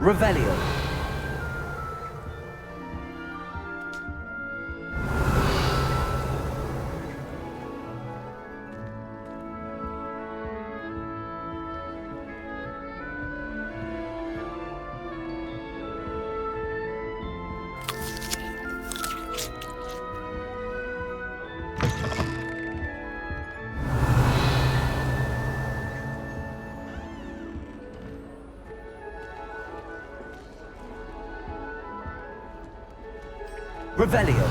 Revelio. Revelio.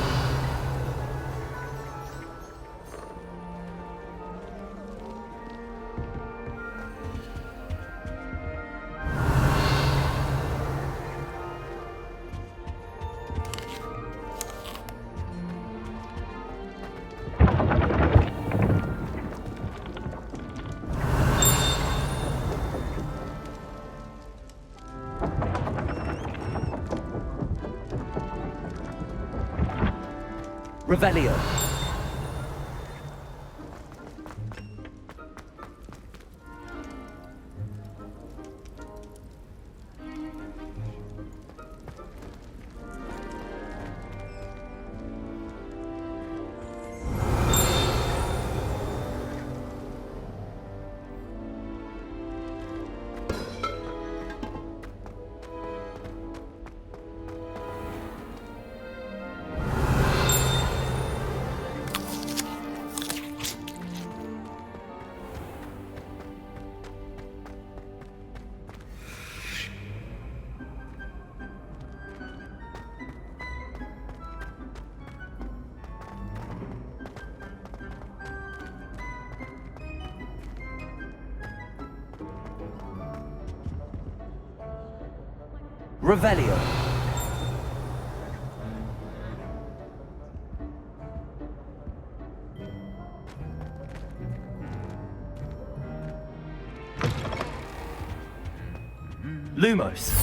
Revelio. Revelio. Lumos.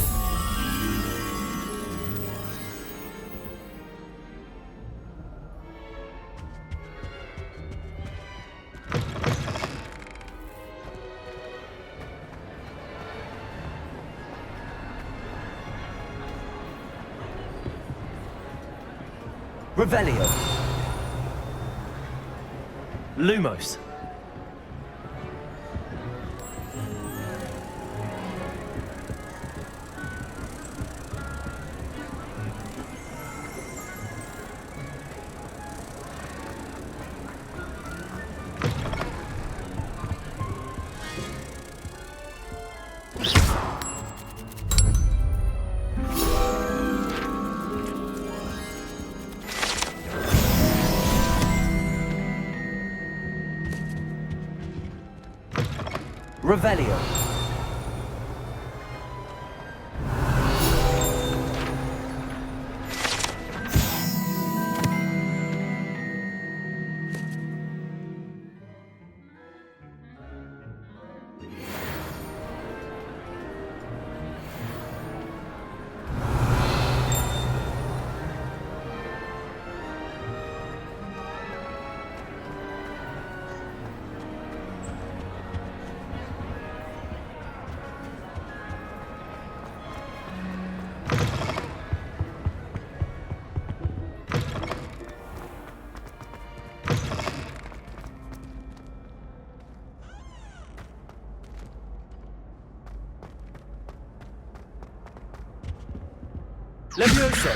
Revelio. Lumos. Revelio. Levioso.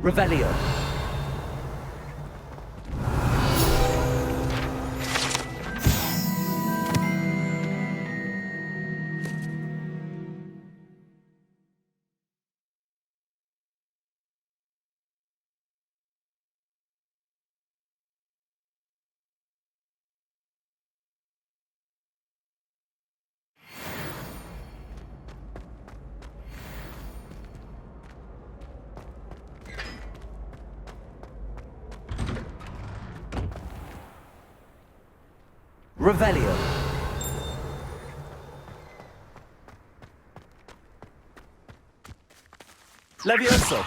Revelio. Revelio. Levioso.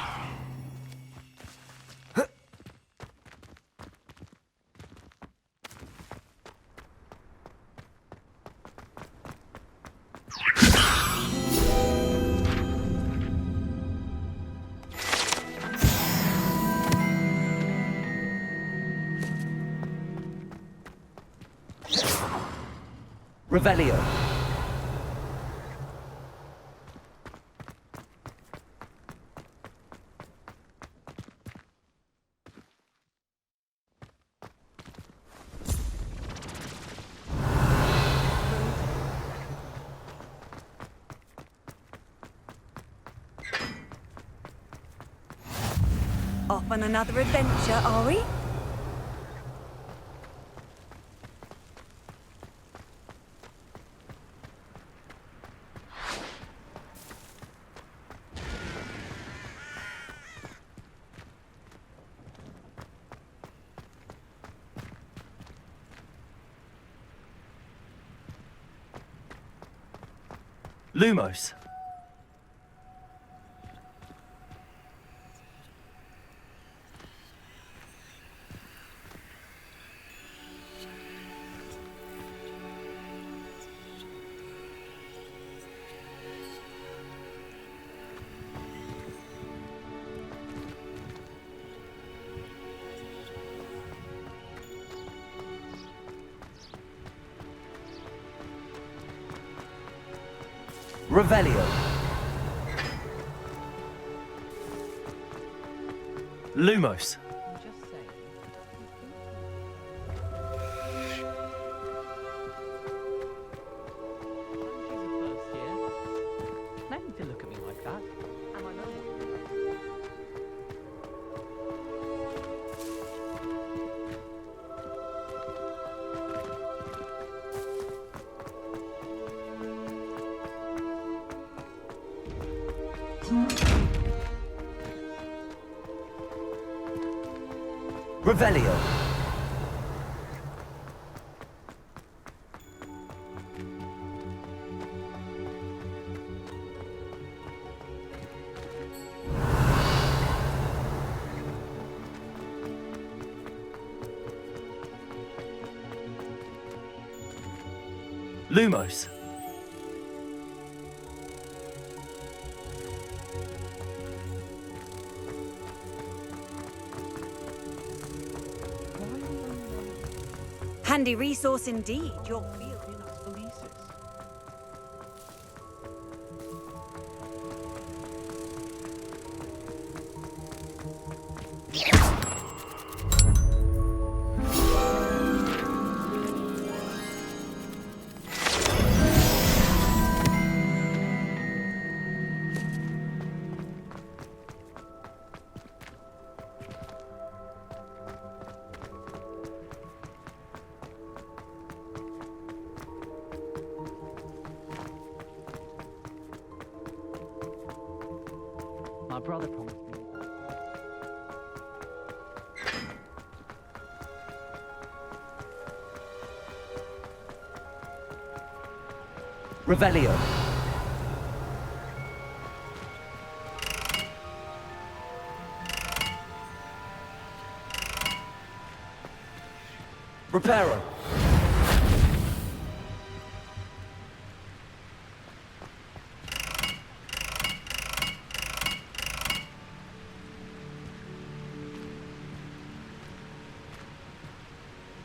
Revelio. Off on another adventure, are we? Lumos. Revelio. Lumos. Revelio. Lumos. Handy resource indeed, your field. My brother promised me. Revelio. Reparo.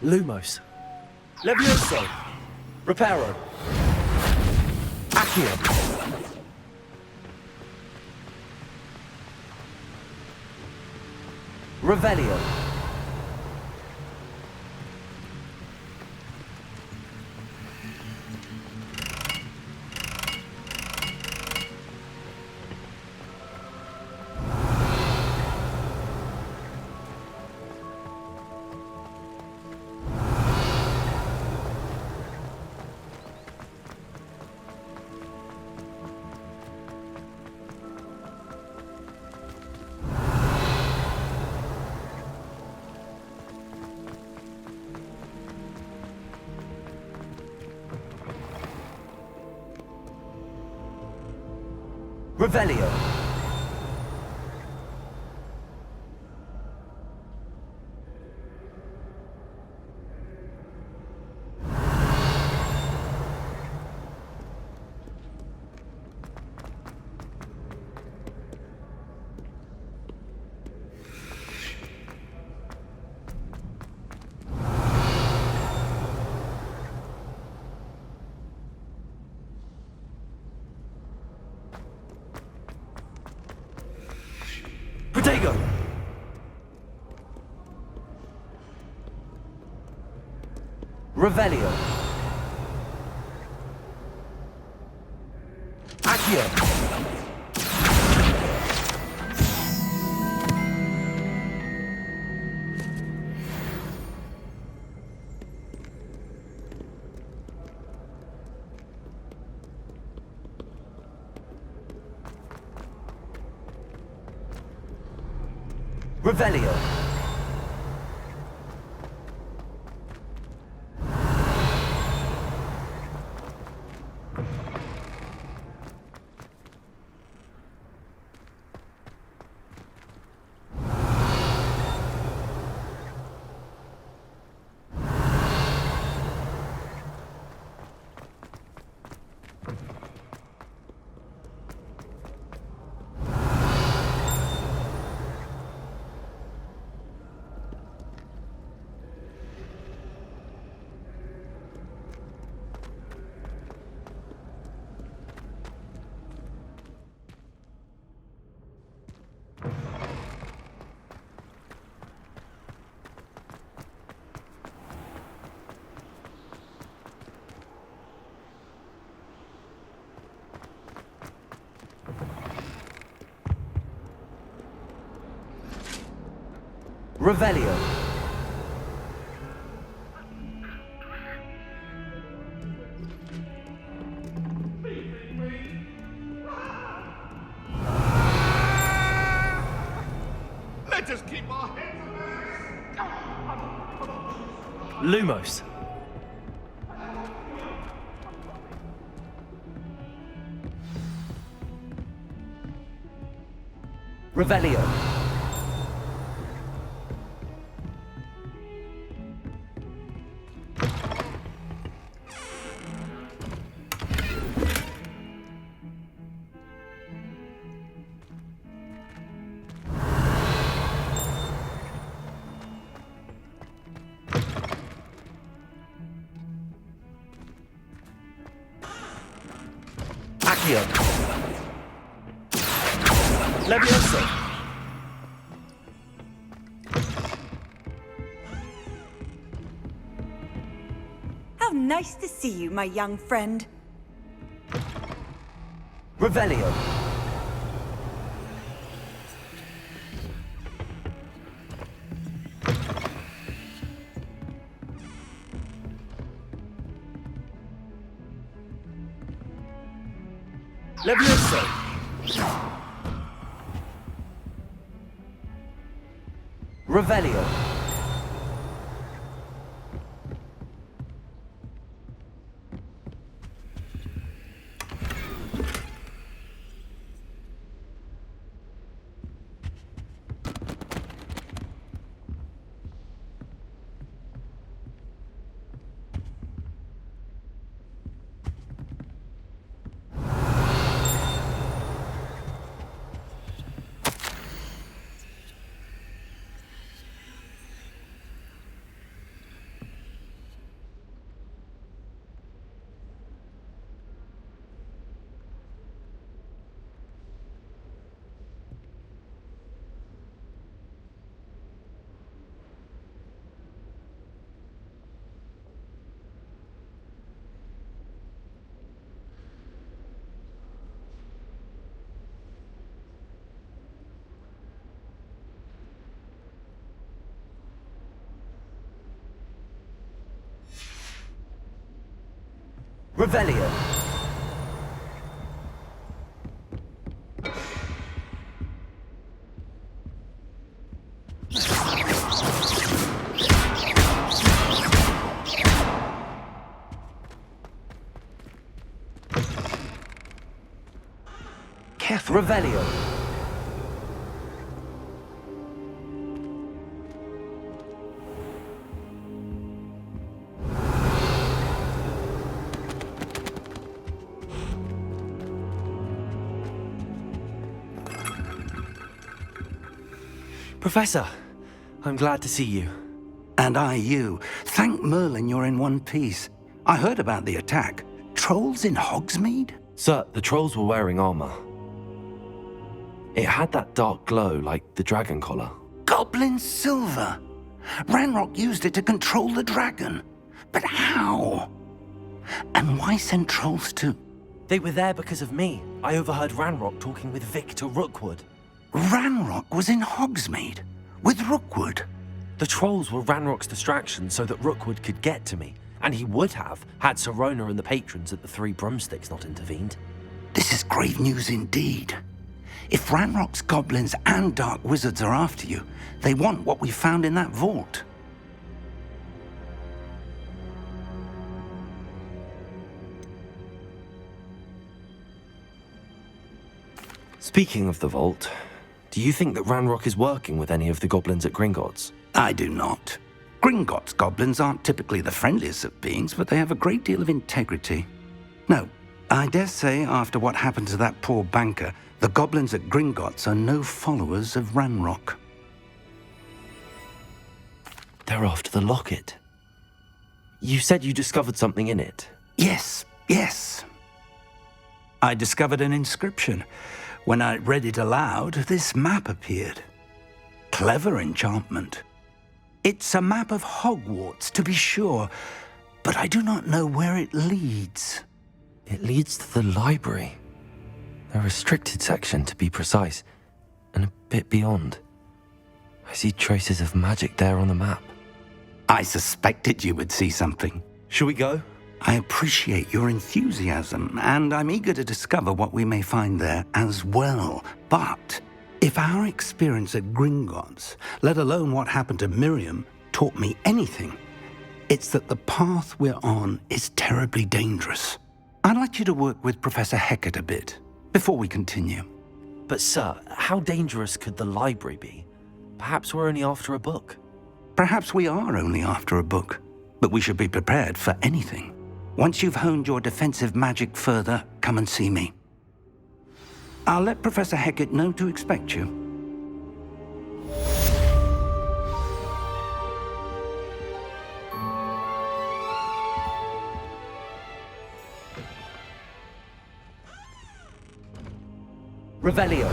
Lumos. Levioso. Reparo. Accio. Revelio. Revelio. Stego! Revelio. Accio. Revelio. Revelio. Let us keep our heads. Lumos. Revelio. Accio. Levioso. How nice to see you, my young friend. Revelio. Levioso. Revelio. Revelio. Careful. Revelio. Professor, I'm glad to see you. And I you. Thank Merlin you're in one piece. I heard about the attack. Trolls in Hogsmeade? Sir, the trolls were wearing armor. It had that dark glow like the dragon collar. Goblin silver! Ranrock used it to control the dragon. But how? And why send trolls too? They were there because of me. I overheard Ranrock talking with Victor Rookwood. Ranrock was in Hogsmeade with Rookwood. The trolls were Ranrock's distraction so that Rookwood could get to me, and he would have had Sirona and the patrons at the Three Broomsticks not intervened. This is grave news indeed. If Ranrock's goblins and dark wizards are after you, they want what we found in that vault. Speaking of the vault, do you think that Ranrock is working with any of the goblins at Gringotts? I do not. Gringotts goblins aren't typically the friendliest of beings, but they have a great deal of integrity. No, I dare say after what happened to that poor banker, the goblins at Gringotts are no followers of Ranrock. They're after the locket. You said you discovered something in it. Yes. I discovered an inscription. When I read it aloud, this map appeared. Clever enchantment. It's a map of Hogwarts, to be sure, but I do not know where it leads. It leads to the library. The restricted section, to be precise, and a bit beyond. I see traces of magic there on the map. I suspected you would see something. Shall we go? I appreciate your enthusiasm, and I'm eager to discover what we may find there as well. But if our experience at Gringotts, let alone what happened to Miriam, taught me anything, it's that the path we're on is terribly dangerous. I'd like you to work with Professor Hecat a bit before we continue. But sir, how dangerous could the library be? Perhaps we're only after a book. Perhaps we are only after a book, but we should be prepared for anything. Once you've honed your defensive magic further, come and see me. I'll let Professor Hecat know to expect you. Revelio.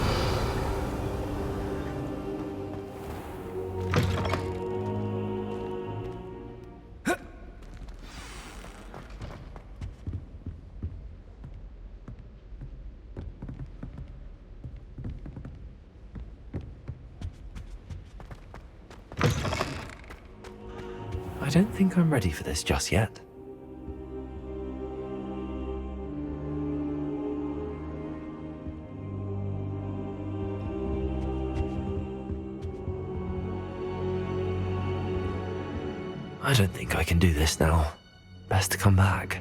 I don't think I'm ready for this just yet. I don't think I can do this now. Best to come back.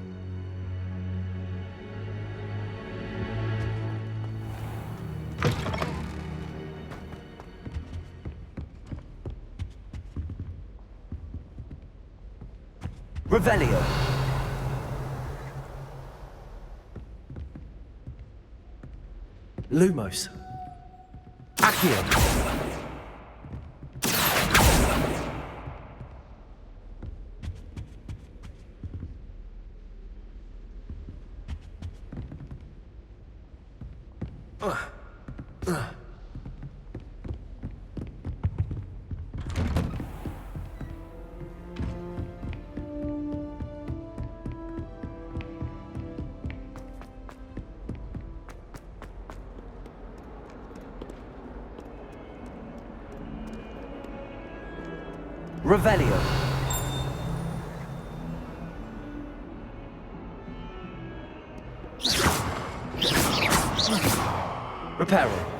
Revelio. Lumos. Accio. Revelio. Reparo.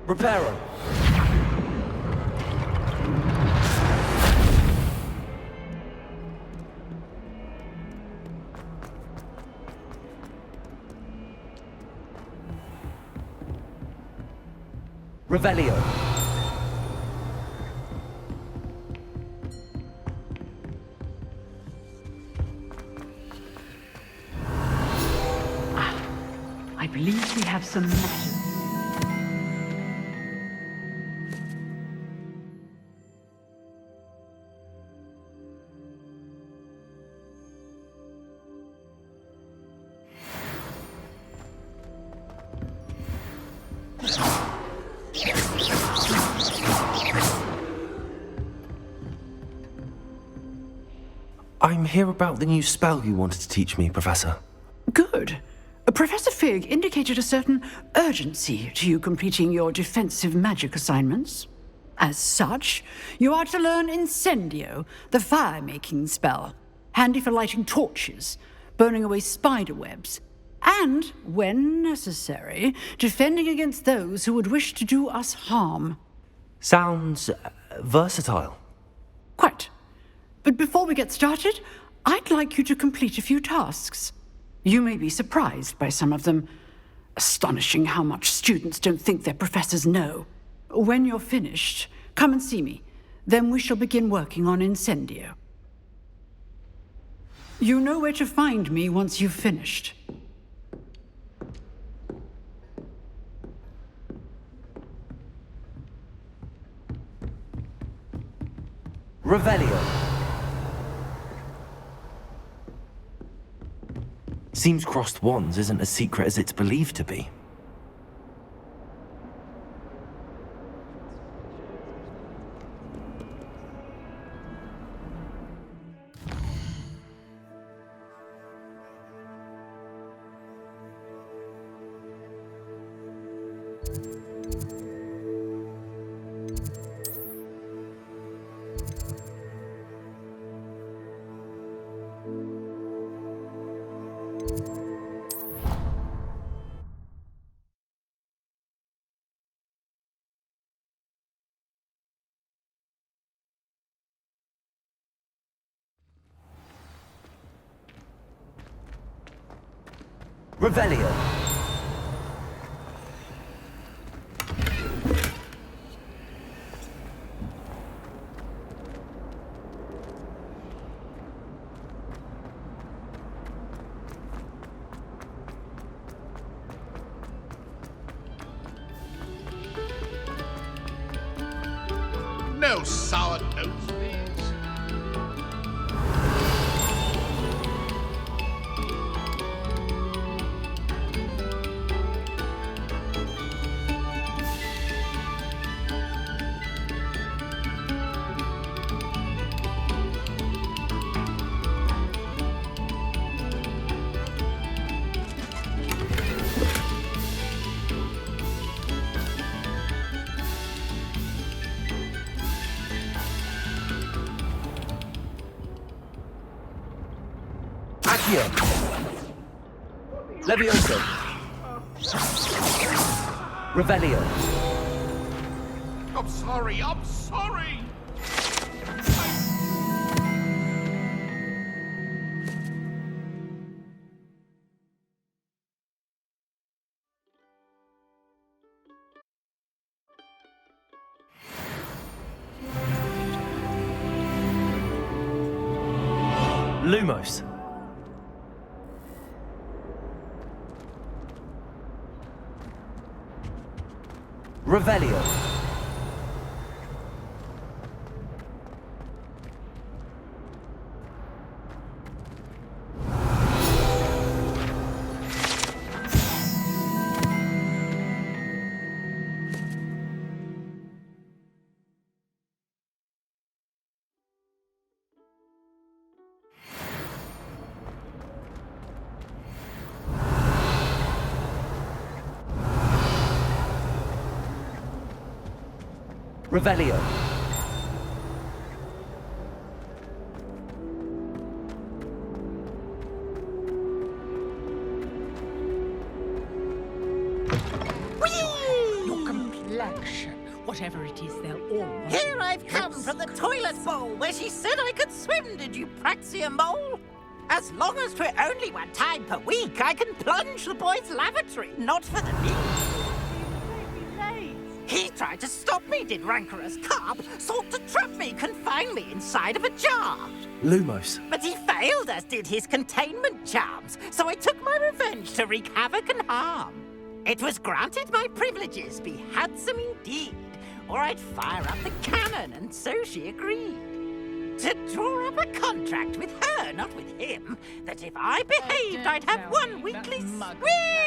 Reparo. Revelio. troublesome matters. I'm here about the new spell you wanted to teach me, Professor. Good. Professor Fig indicated a certain urgency to you completing your defensive magic assignments. As such, you are to learn Incendio, the fire-making spell, handy for lighting torches, burning away spider webs, and, when necessary, defending against those who would wish to do us harm. Sounds versatile. Quite. But before we get started, I'd like you to complete a few tasks. You may be surprised by some of them. Astonishing how much students don't think their professors know. When you're finished, come and see me. Then we shall begin working on Incendio. You know where to find me once you've finished. Revelio. Seems crossed wands isn't as secret as it's believed to be. Revelio. No sour notes, please. Accio. Levioso. Revelio. I'm sorry, I'm sorry! Lumos. Revelio. Revelio. Your complexion, whatever it is, they'll all want. Here I've come from the toilet bowl where she said I could swim, did you praxia mole? As long as for only one time per week, I can plunge the boy's lavatory, not for the meal. He tried to stop me, did rancorous carp, sought to trap me, confine me inside of a jar. Lumos. But he failed, as did his containment charms, so I took my revenge to wreak havoc and harm. It was granted my privileges be handsome indeed, or I'd fire up the cannon, and so she agreed. To draw up a contract with her, not with him, that if I behaved, I'd have one weekly swim! Whee!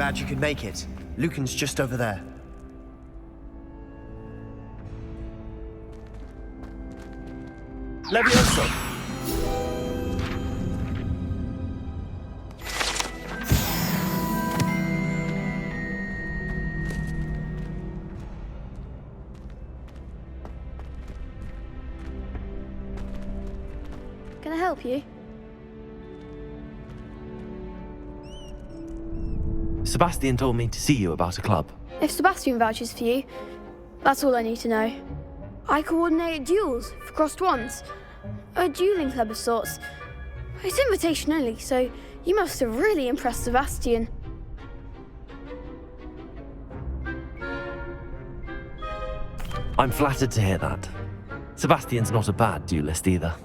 glad you could make it. Lucan's just over there. Levioso. Can I help you? Sebastian told me to see you about a club. If Sebastian vouches for you, that's all I need to know. I coordinate duels for crossed ones. A dueling club of sorts. It's invitation only, so you must have really impressed Sebastian. I'm flattered to hear that. Sebastian's not a bad duelist either.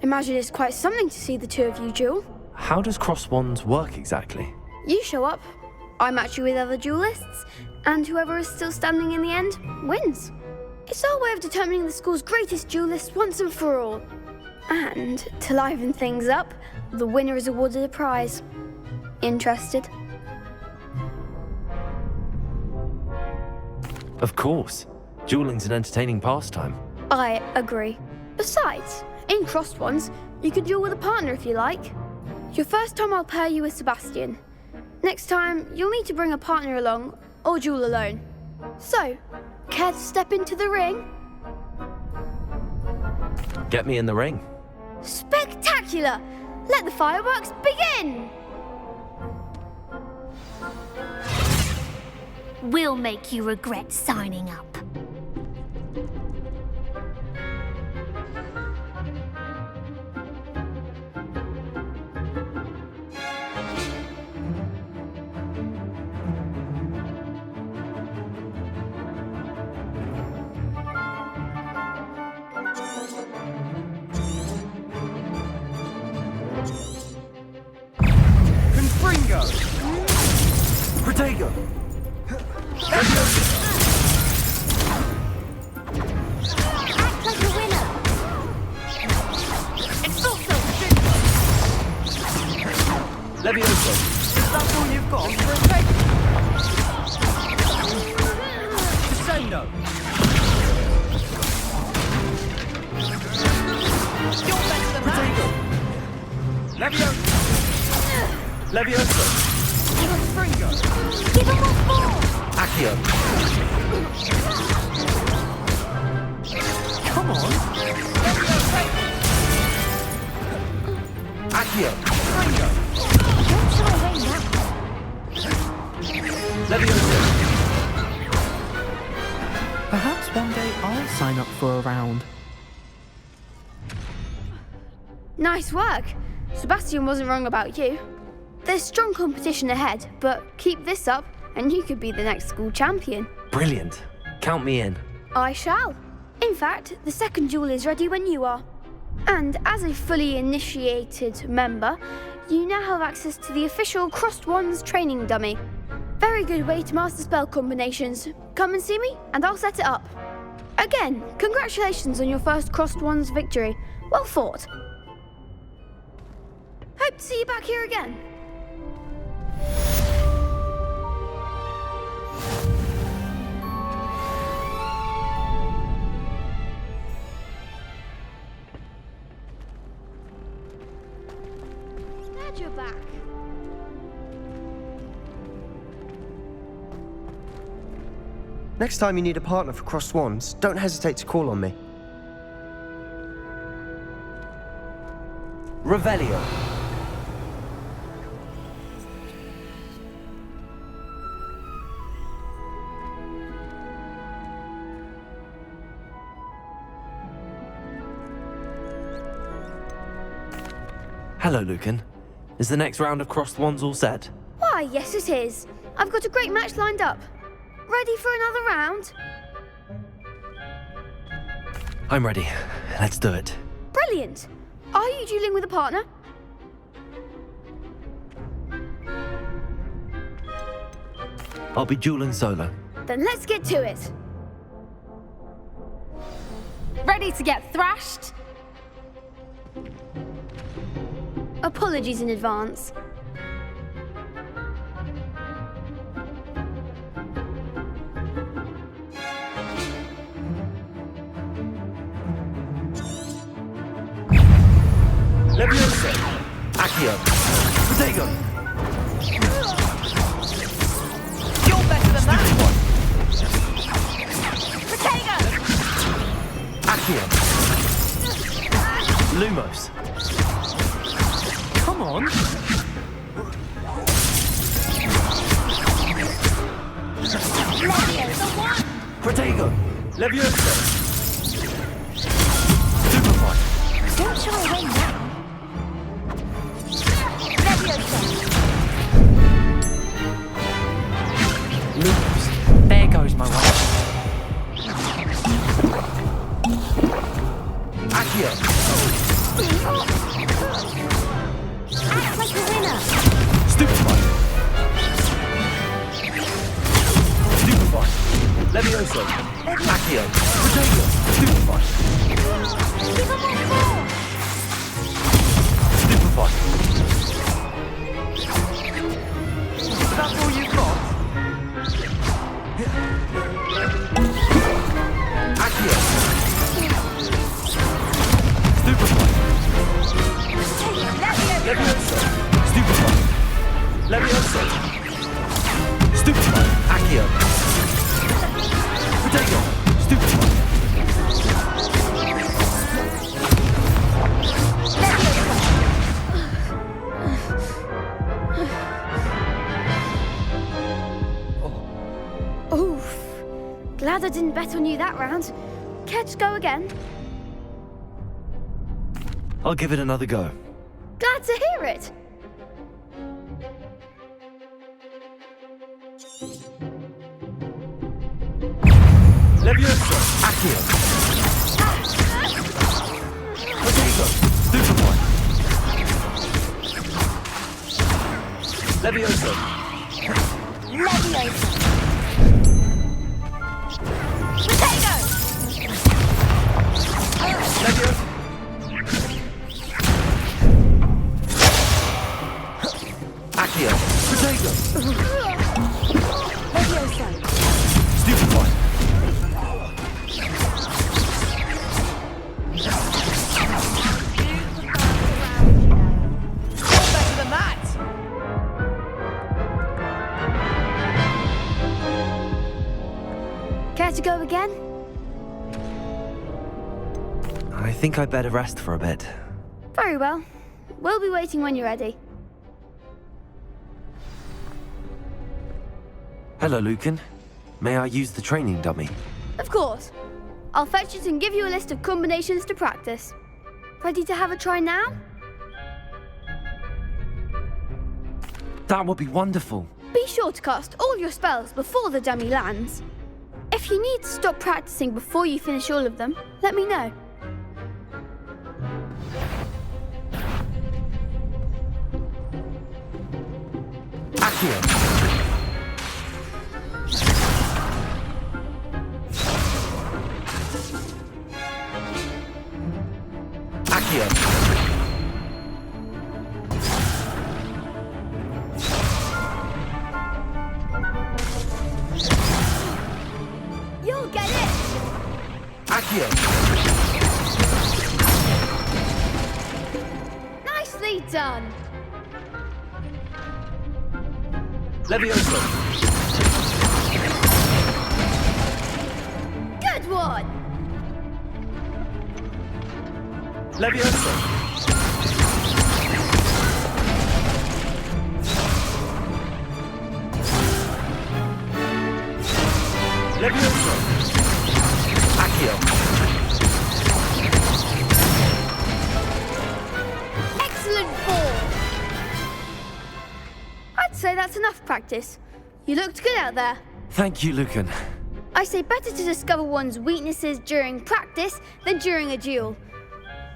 Imagine it's quite something to see the two of you duel. How does crossed wands work exactly? You show up, I match you with other duelists, and whoever is still standing in the end wins. It's our way of determining the school's greatest duelist once and for all. And to liven things up, the winner is awarded a prize. Interested? Of course. Dueling's an entertaining pastime. I agree. Besides, in crossed ones, you can duel with a partner if you like. Your first time I'll pair you with Sebastian. Next time, you'll need to bring a partner along, or duel alone. So, care to step into the ring? Get me in the ring. Spectacular! Let the fireworks begin! We'll make you regret signing up. Protego. Act like a winner. It's also Levioso. That's all you've got? Descendo. You're better than that. Levioso. Levioso. Give him what for! Accio. Come on. Accio. Don't shy away now. Levioso. Perhaps one day I'll sign up for a round. Nice work. Sebastian wasn't wrong about you. There's strong competition ahead, but keep this up and you could be the next school champion. Brilliant. Count me in. I shall. In fact, the second duel is ready when you are. And as a fully initiated member, you now have access to the official Crossed Wands training dummy. Very good way to master spell combinations. Come and see me and I'll set it up. Again, congratulations on your first Crossed Wands victory. Well fought. Hope to see you back here again. Glad you're back. Next time you need a partner for crossed wands, don't hesitate to call on me. Revelio. Hello, Lucan. Is the next round of crossed wands all set? Why, yes it is. I've got a great match lined up. Ready for another round? I'm ready. Let's do it. Brilliant. Are you dueling with a partner? I'll be dueling solo. Then let's get to it. Ready to get thrashed? Apologies in advance. Levioso. Accio. Protego. You're better than that. Protego. Accio. Lumos. Come on. Protego. Levioso. Superfly. Don't shy away now. Lumos. There goes my way. Accio. Act like a winner. Stupefy. Stupefy. Levioso. Accio. Protego. Stupefy. Give him more. Stupefy. That's all you've got? Accio. Stupefy. Levioso. Stupefy. Levioso. Stupefy. Accio. Protego. Stupefy. Oof. Glad I didn't bet on you that round. Care to go again? I'll give it another go. Glad to hear it. Levioso. Accio. Protego. Stupefy. Levioso. Levioso. Levioso. Accio. Protego. Levioso. Stupefy. You're better than that. Care to go again? I think I'd better rest for a bit. Very well. We'll be waiting when you're ready. Hello, Lucan. May I use the training dummy? Of course. I'll fetch it and give you a list of combinations to practice. Ready to have a try now? That would be wonderful. Be sure to cast all your spells before the dummy lands. If you need to stop practicing before you finish all of them, let me know. Accio. Accio. You'll get it! Accio. Nicely done! Levioso. Good one! Levioso. Levioso. Accio. Excellent ball! I'd say that's enough practice. You looked good out there. Thank you, Lucan. I say better to discover one's weaknesses during practice than during a duel.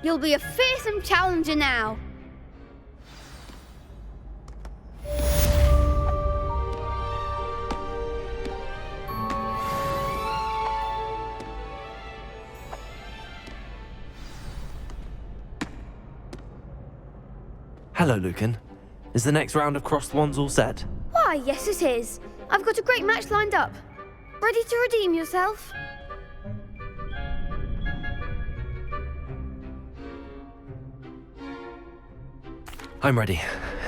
You'll be a fearsome challenger now. Hello, Lucan. Is the next round of crossed wands all set? Why, yes it is. I've got a great match lined up. Ready to redeem yourself? I'm ready.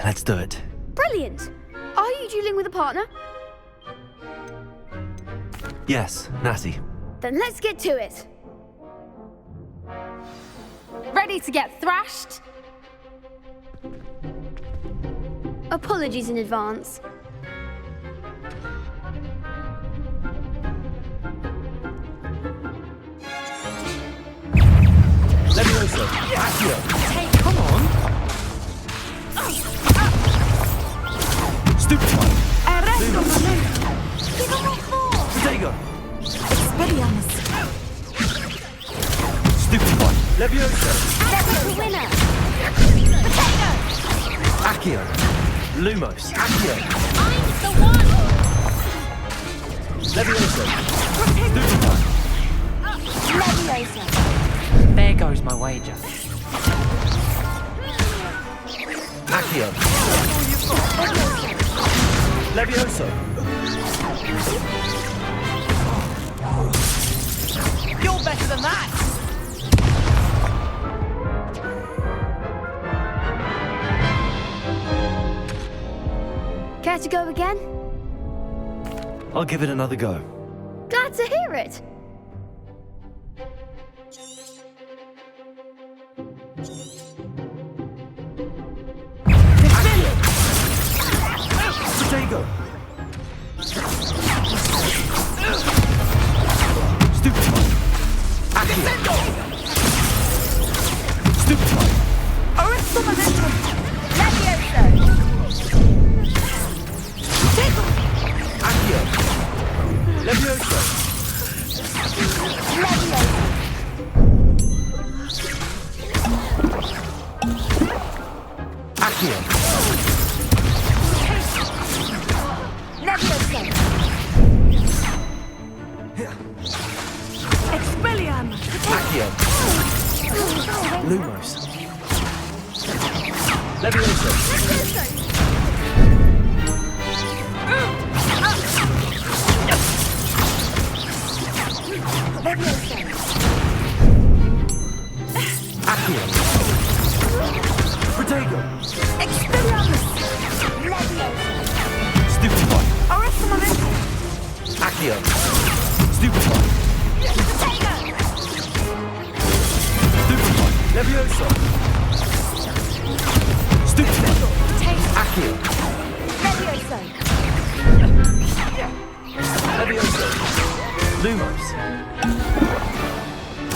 Let's do it. Brilliant! Are you dueling with a partner? Yes, Natty. Then let's get to it. Ready to get thrashed? Apologies in advance. Levioso. Accio. Come on. Stupefy. Arresto Lumos. momento. Give him what for? Protego. Expelliarmus. Stupefy. Levioso. That's the winner. Accio. Lumos. Accio. I'm the one. Levioso. Stupefy. Leviosa. There goes my wager. Accio. Levioso. You're better than that. Care to go again? I'll give it another go. Glad to hear it. Protego. Stupefy. Accio. Stupefy. Arresto momentum. Levioso. Accio. Levioso. Levioso. Accio. Levioso. Expelliarmus. Accio. Lumos. Levioso. Levioso. Accio. Protego. Expelliarmus. Levioso. Stupefy. Arresto momentum. Accio. Stupefy. Protego. Stupefy. Levioso. Stupefy. Accio. Levioso. Levioso. Lumos.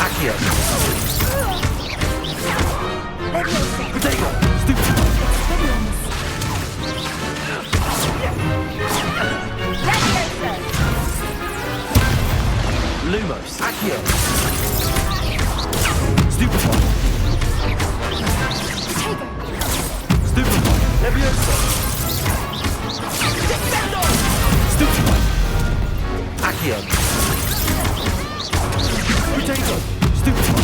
Accio. Levioso. Protego. Stupefy. Expelliarmus. Levioso. Lumos. Accio. Stupefy. Protego. Stupefy. Levioso. Stupefy. Accio. Protego. Stupefy.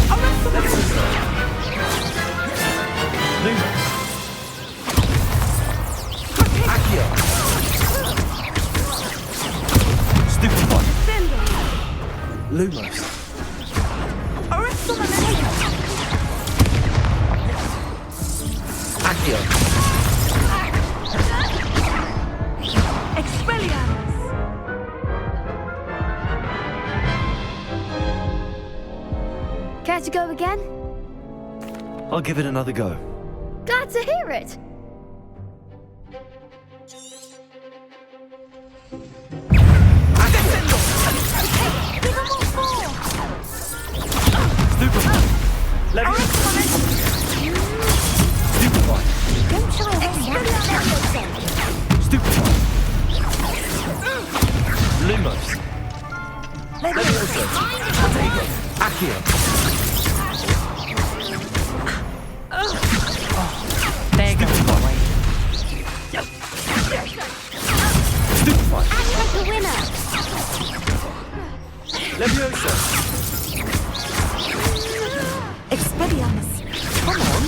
Levioso. Lumos. Accio. Stupefy. Lumos. Arresto momentum. Accio. Expelliarmus. Care to go again? I'll give it another go. Glad to hear it. Give him what for? Stupefy. Levioso. Stupefy. Don't try and Levioso. Stupefy. Lumos. Levioso. Protego. Accio. There goes my wager. Stupefy. Like the winner. Levioso. Expelliarmus. Come on.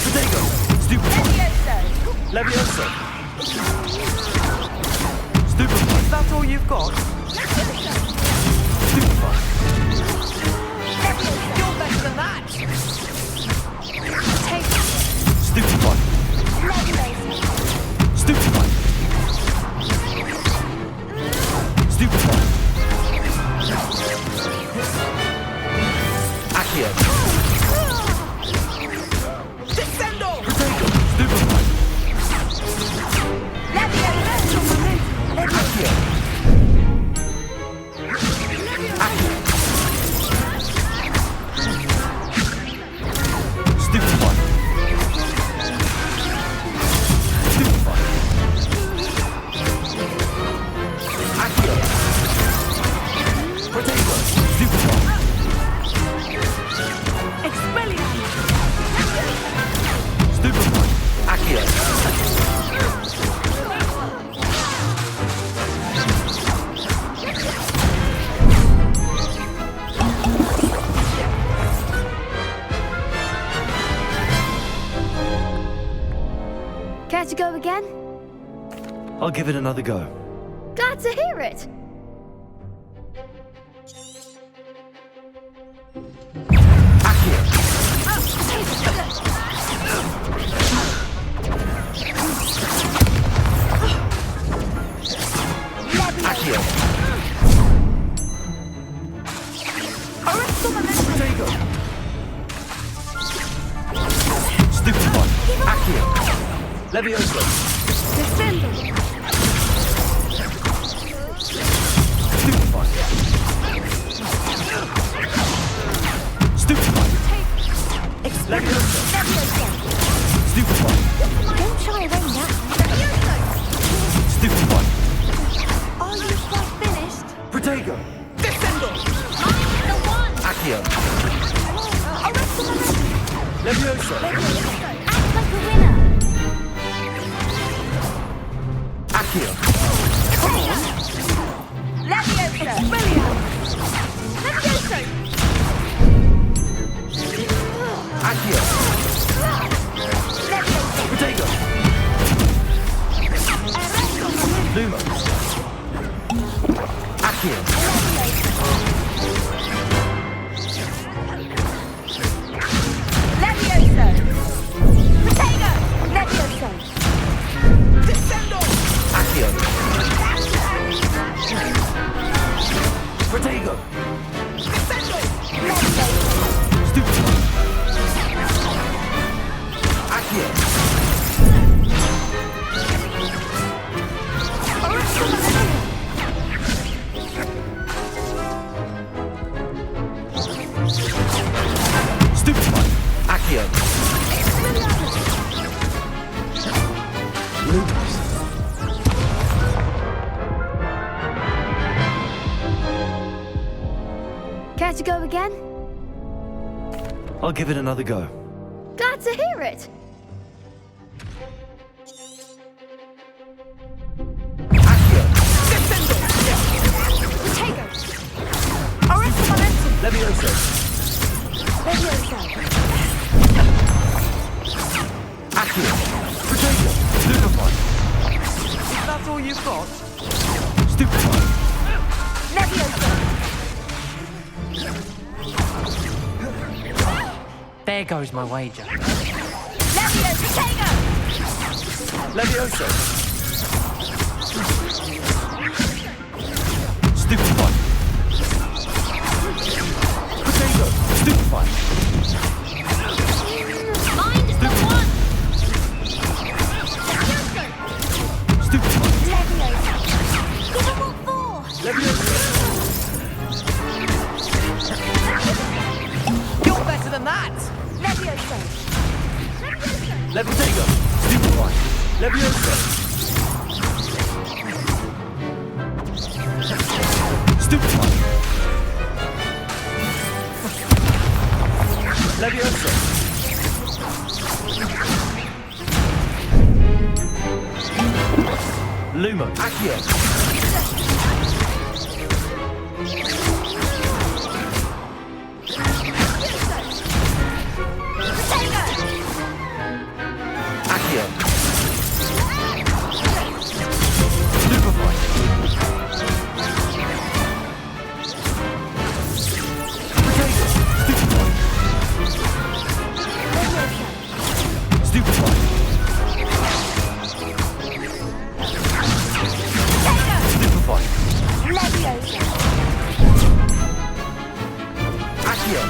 Protego. Stupefy. Levioso. Levioso. Stupefy. That's all you've got? Stupefy. You're better than that. Take Stupefy. Stupefy. Leviosa! Care to go again? I'll give it another go. Glad to hear it. Leviosa. Descendo. Stupefy. Stupefy. Leviosa. Stupefy. Don't shy away now. Stupefy. Are you quite finished? Protego. Descendo. The one. Accio. Leviosa. Leviosa. Act like a winner. Accio. Come on. Leviosa. Leviosa. Accio. Protego. Lumo. Accio. Leviosa. Protego. Leviosa. Descendo. Accio. Protego. Descendo. Stupefy. Accio. Stupefy. Accio. Lumos. Care to go again? I'll give it another go. Glad to hear it. Protego. Arrest the momentum. Leviosa. Leviosa. Accio. Protego. Stupefy. That's all you've got? Stupefy. Leviosa. There goes my wager. Leviosa. Protego. Leviosa. Stupefy. Protego. Stupefy. Mind the one. Stupefy. Leviosa. Give them what for. Leviosa. You're better than that! Leviosa. Levitego. Stupefy. Leviosa. Stupefy. Leviosa. Lumo. Accio. Accio. Stupefy. Protego. Stupefy. Stupefy. Stupefy. Leviosa. Accio.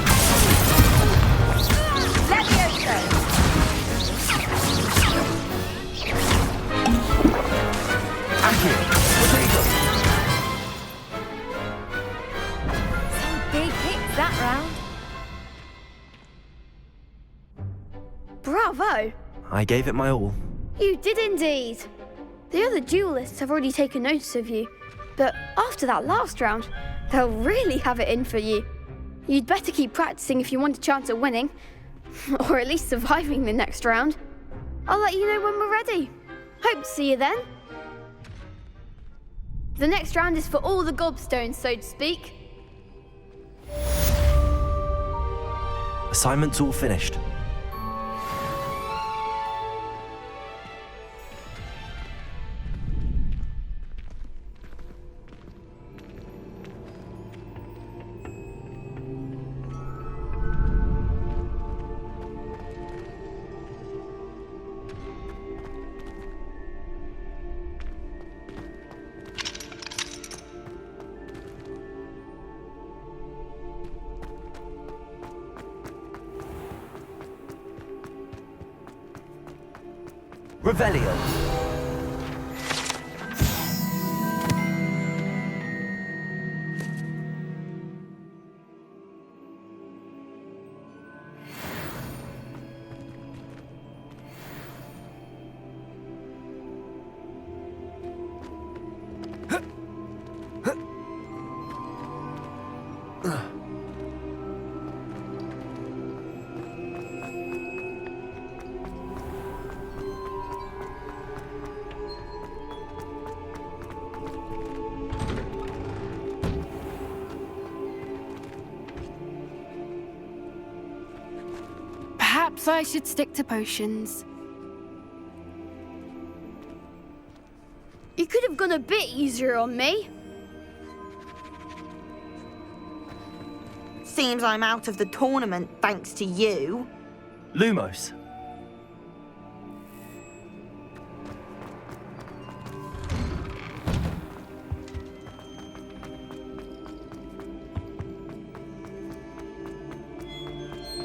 Leviosa. I gave it my all. You did indeed. The other duelists have already taken notice of you, but after that last round, they'll really have it in for you. You'd better keep practicing if you want a chance at winning, or at least surviving the next round. I'll let you know when we're ready. Hope to see you then. The next round is for all the gobstones, so to speak. Assignment's all finished. Revelio. Perhaps I should stick to potions. You could have gone a bit easier on me. Seems I'm out of the tournament thanks to you. Lumos.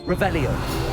Revelio.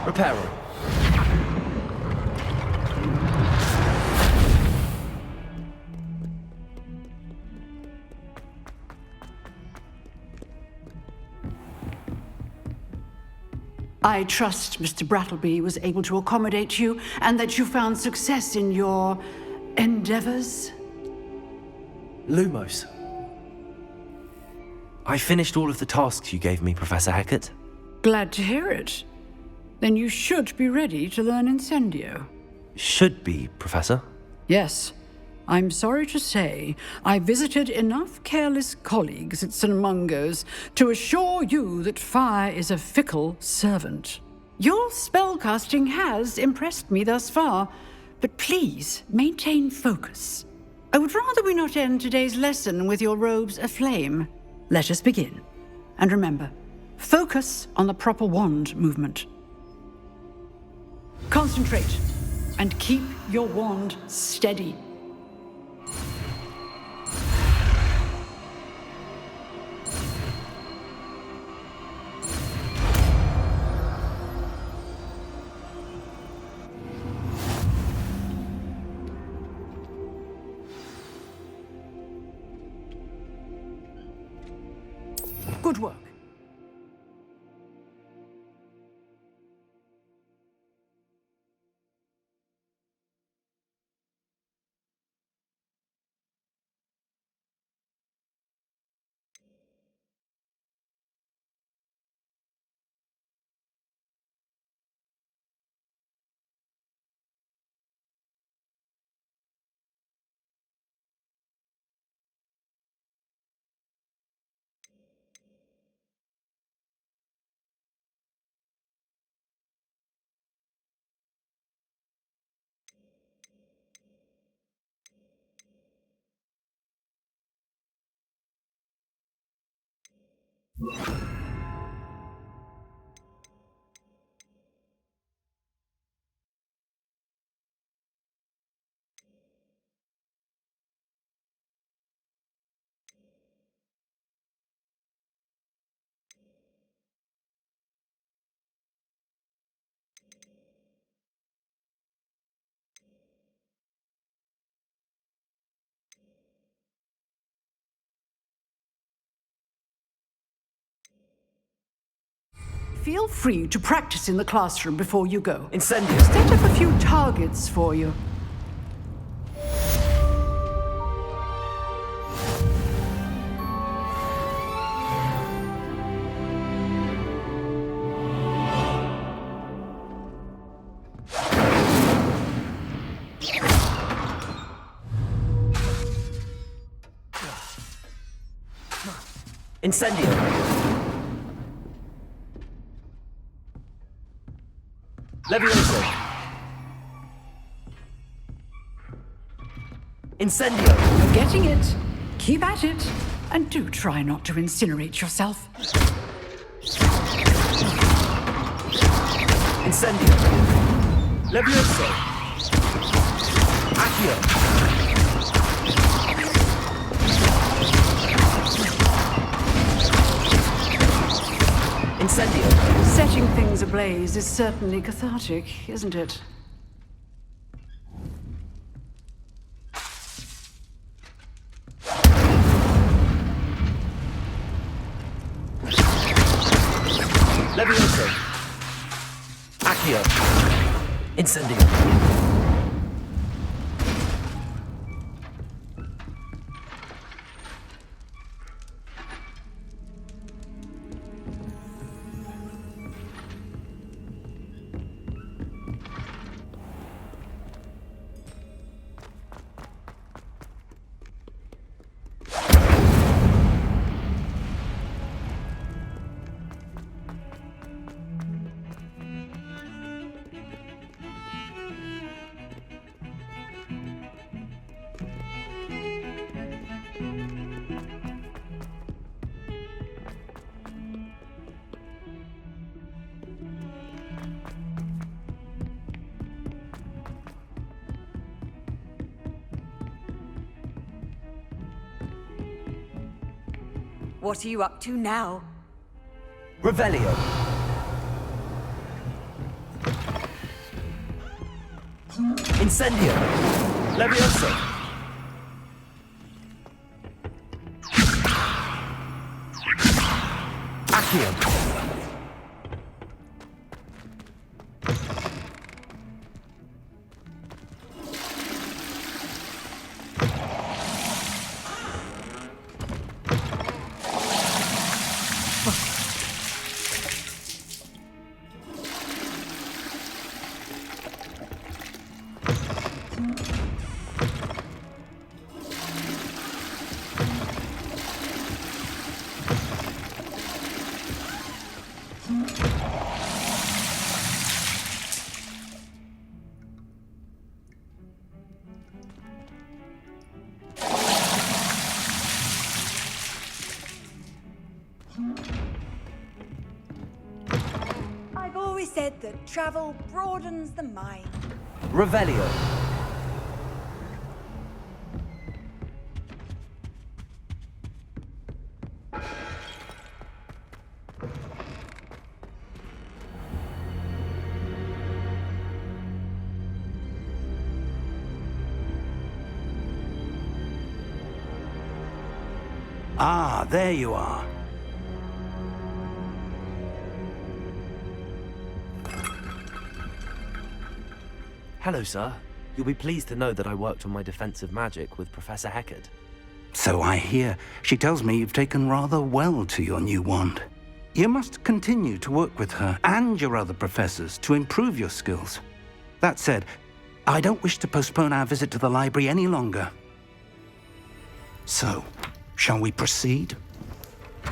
Reparo. I trust Mr. Brattleby was able to accommodate you and that you found success in your endeavors. Lumos. I finished all of the tasks you gave me, Professor Hecat. Glad to hear it. Then you should be ready to learn Incendio. Should be, Professor. Yes. I'm sorry to say, I visited enough careless colleagues at St. Mungo's to assure you that fire is a fickle servant. Your spellcasting has impressed me thus far, but please maintain focus. I would rather we not end today's lesson with your robes aflame. Let us begin. And remember, focus on the proper wand movement. Concentrate and keep your wand steady. Good work. Feel free to practice in the classroom before you go. Incendio. Set up a few targets for you. Incendio. Levioso. Incendio. You're getting it. Keep at it. And do try not to incinerate yourself. Incendio. Levioso. Accio. Incendio. Setting things ablaze is certainly cathartic, isn't it? Levioso. Accio. Incendio. What are you up to now? Revelio. Incendio. Levioso. Accio. I've always said that travel broadens the mind. Revelio. Ah, there you are. Hello, sir. You'll be pleased to know that I worked on my defensive magic with Professor Heckard. So I hear. She tells me you've taken rather well to your new wand. You must continue to work with her and your other professors to improve your skills. That said, I don't wish to postpone our visit to the library any longer. So, shall we proceed?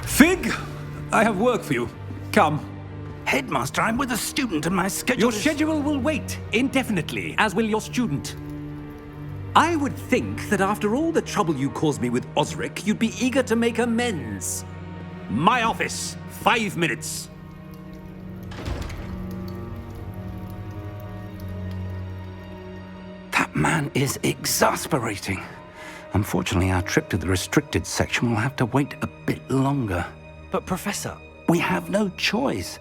Fig, I have work for you. Come. Headmaster, I'm with a student and my schedule Your schedule will wait indefinitely, as will your student. I would think that after all the trouble you caused me with Osric, you'd be eager to make amends. My office. 5 minutes. That man is exasperating. Unfortunately, our trip to the restricted section will have to wait a bit longer. But Professor... We have no choice.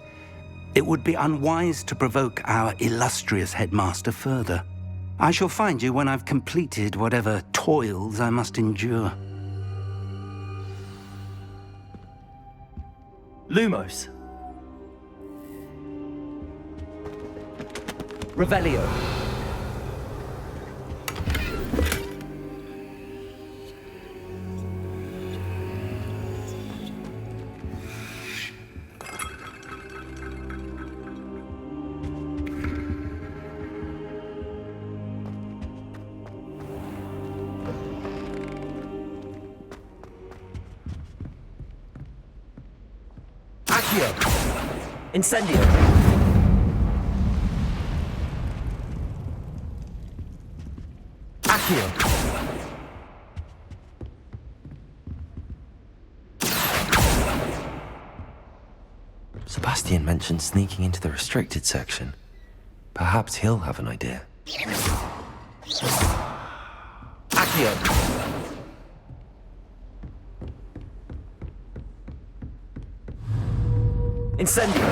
It would be unwise to provoke our illustrious headmaster further. I shall find you when I've completed whatever toils I must endure. Lumos. Revelio. Accio. Incendio. Accio. Sebastian mentioned sneaking into the restricted section. Perhaps he'll have an idea. Accio. Incendio.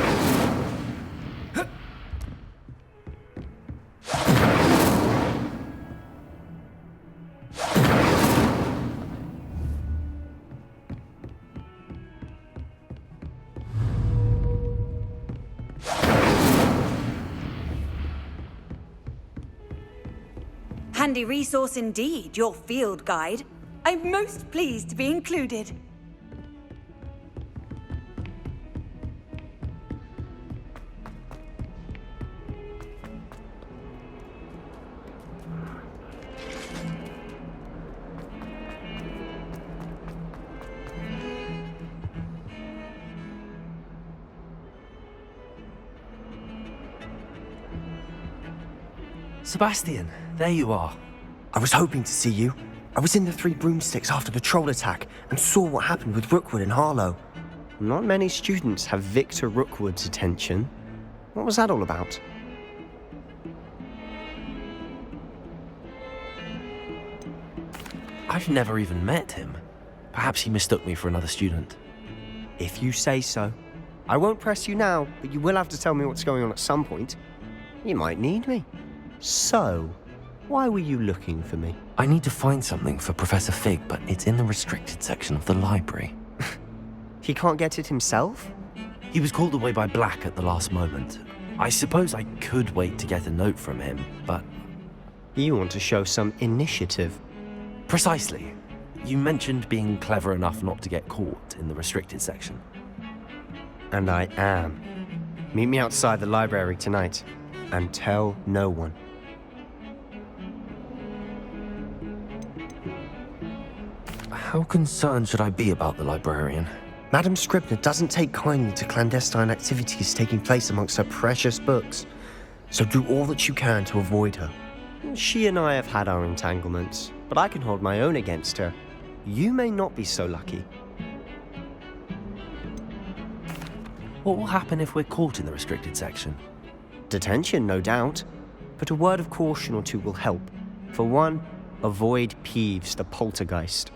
Handy resource indeed, your field guide. I'm most pleased to be included. Sebastian, there you are. I was hoping to see you. I was in the Three Broomsticks after the troll attack and saw what happened with Rookwood and Harlow. Not many students have Victor Rookwood's attention. What was that all about? I've never even met him. Perhaps he mistook me for another student. If you say so. I won't press you now, but you will have to tell me what's going on at some point. You might need me. So, why were you looking for me? I need to find something for Professor Fig, but it's in the restricted section of the library. He can't get it himself? He was called away by Black at the last moment. I suppose I could wait to get a note from him, but... You want to show some initiative. Precisely. You mentioned being clever enough not to get caught in the restricted section. And I am. Meet me outside the library tonight, and tell no one. How concerned should I be about the librarian? Madam Scribner doesn't take kindly to clandestine activities taking place amongst her precious books, so do all that you can to avoid her. She and I have had our entanglements, but I can hold my own against her. You may not be so lucky. What will happen if we're caught in the restricted section? Detention, no doubt, but a word of caution or two will help. For one, avoid Peeves, the poltergeist.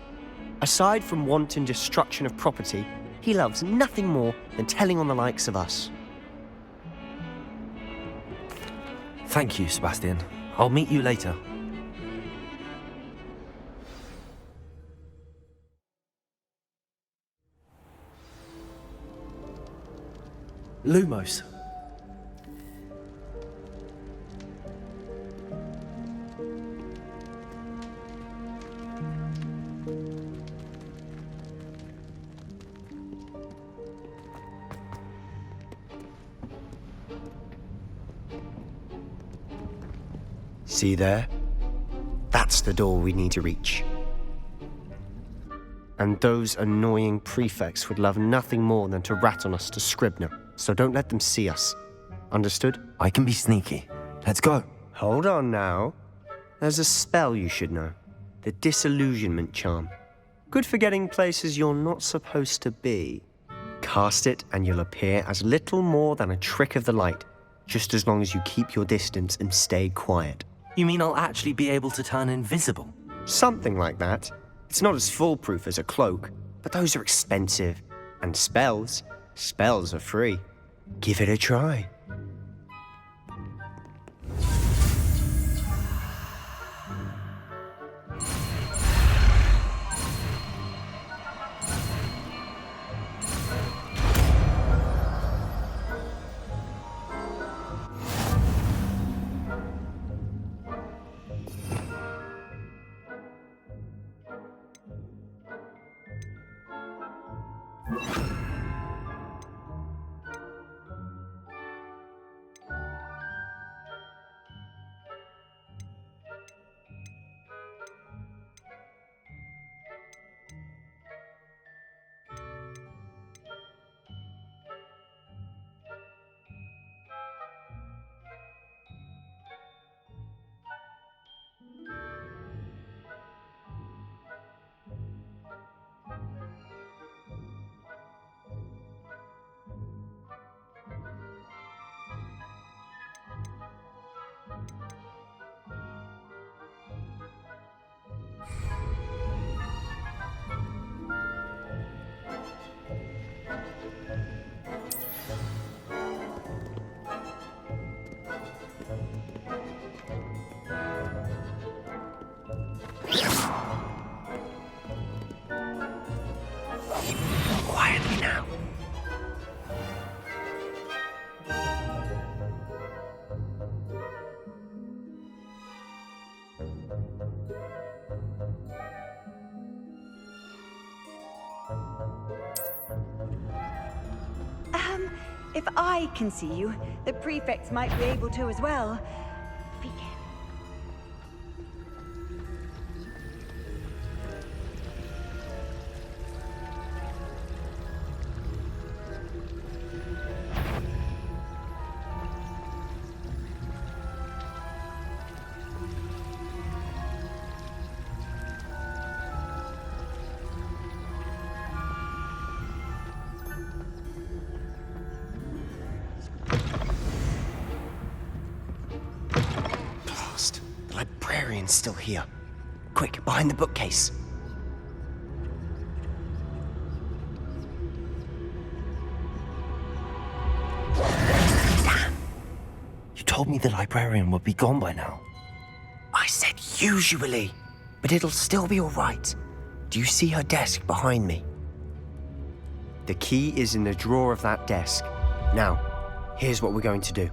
Aside from wanton destruction of property, he loves nothing more than telling on the likes of us. Thank you, Sebastian. I'll meet you later. Lumos. See there? That's the door we need to reach. And those annoying prefects would love nothing more than to rat on us to Scribner, so don't let them see us. Understood? I can be sneaky. Let's go. Hold on now. There's a spell you should know. The Disillusionment Charm. Good for getting places you're not supposed to be. Cast it and you'll appear as little more than a trick of the light, just as long as you keep your distance and stay quiet. You mean I'll actually be able to turn invisible? Something like that. It's not as foolproof as a cloak, but those are expensive. And spells are free. Give it a try. Quietly now. If I can see you, the prefects might be able to as well. Be careful. The librarian's still here. Quick, behind the bookcase. Damn! You told me the librarian would be gone by now. I said usually, but it'll still be all right. Do you see her desk behind me? The key is in the drawer of that desk. Now, here's what we're going to do.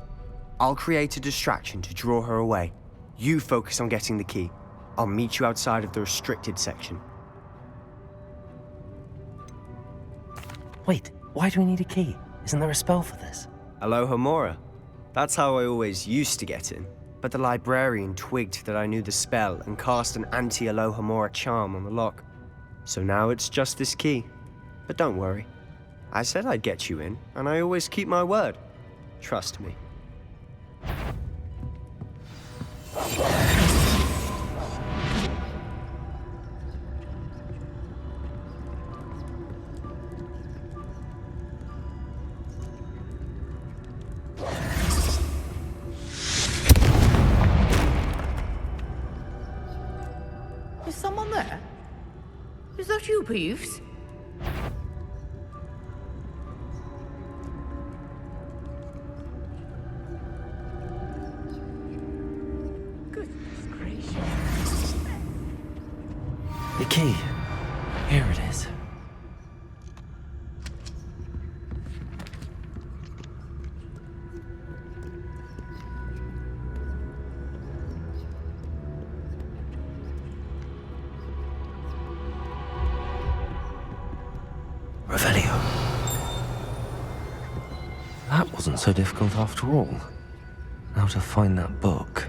I'll create a distraction to draw her away. You focus on getting the key. I'll meet you outside of the restricted section. Wait, why do we need a key? Isn't there a spell for this? Alohomora. That's how I always used to get in. But the librarian twigged that I knew the spell and cast an anti-Alohomora charm on the lock. So now it's just this key. But don't worry. I said I'd get you in, and I always keep my word. Trust me. Is someone there? Is that you, Peeves? Goodness gracious. The key. Here it is. Revelio. That wasn't so difficult after all. Now to find that book.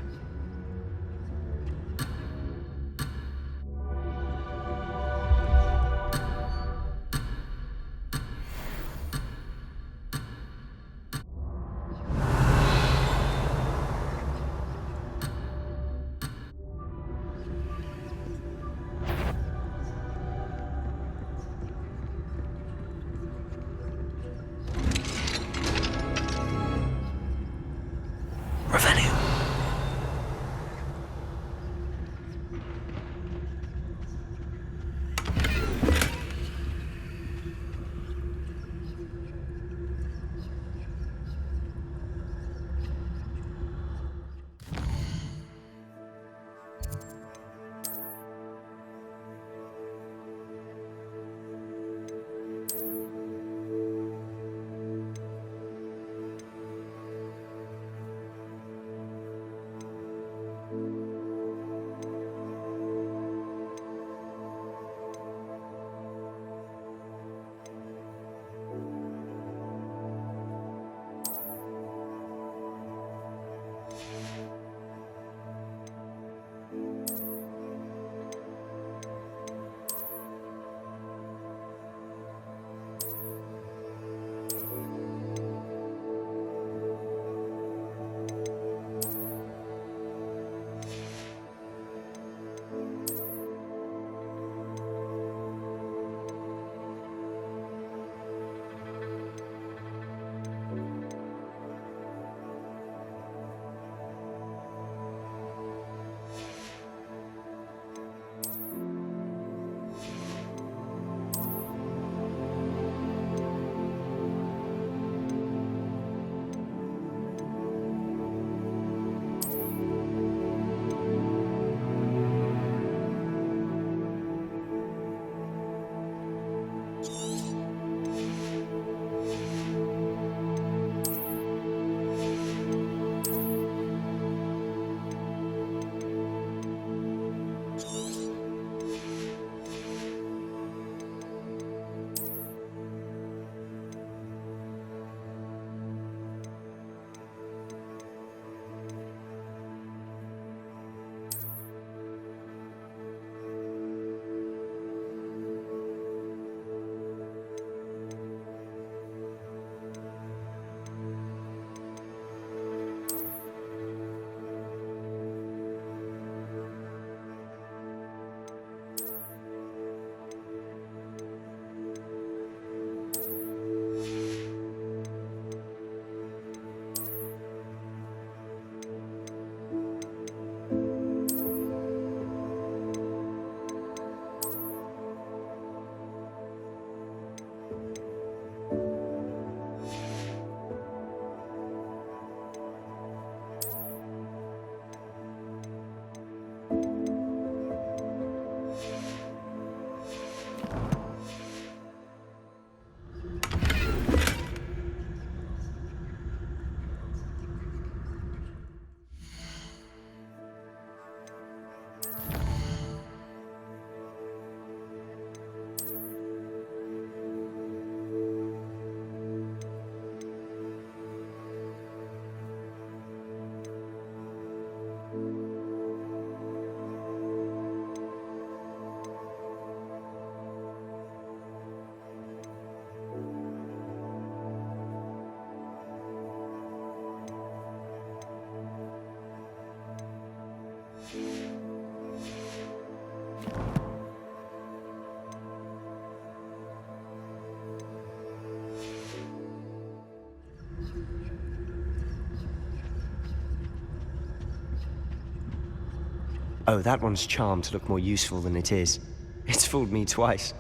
Oh, that one's charmed to look more useful than it is. It's fooled me twice.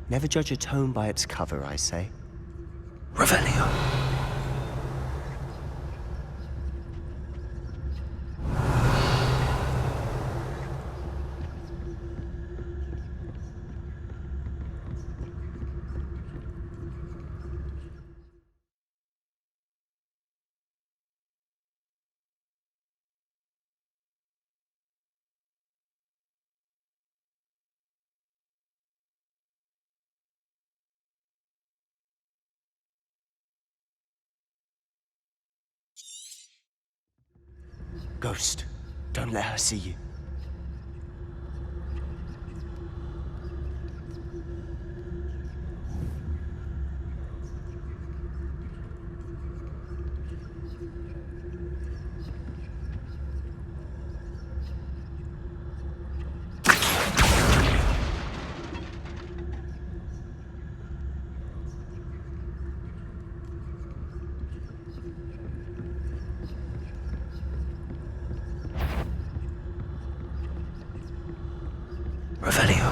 Never judge a tome by its cover, I say. Revelio. Ghost, don't let her see you. Revelio.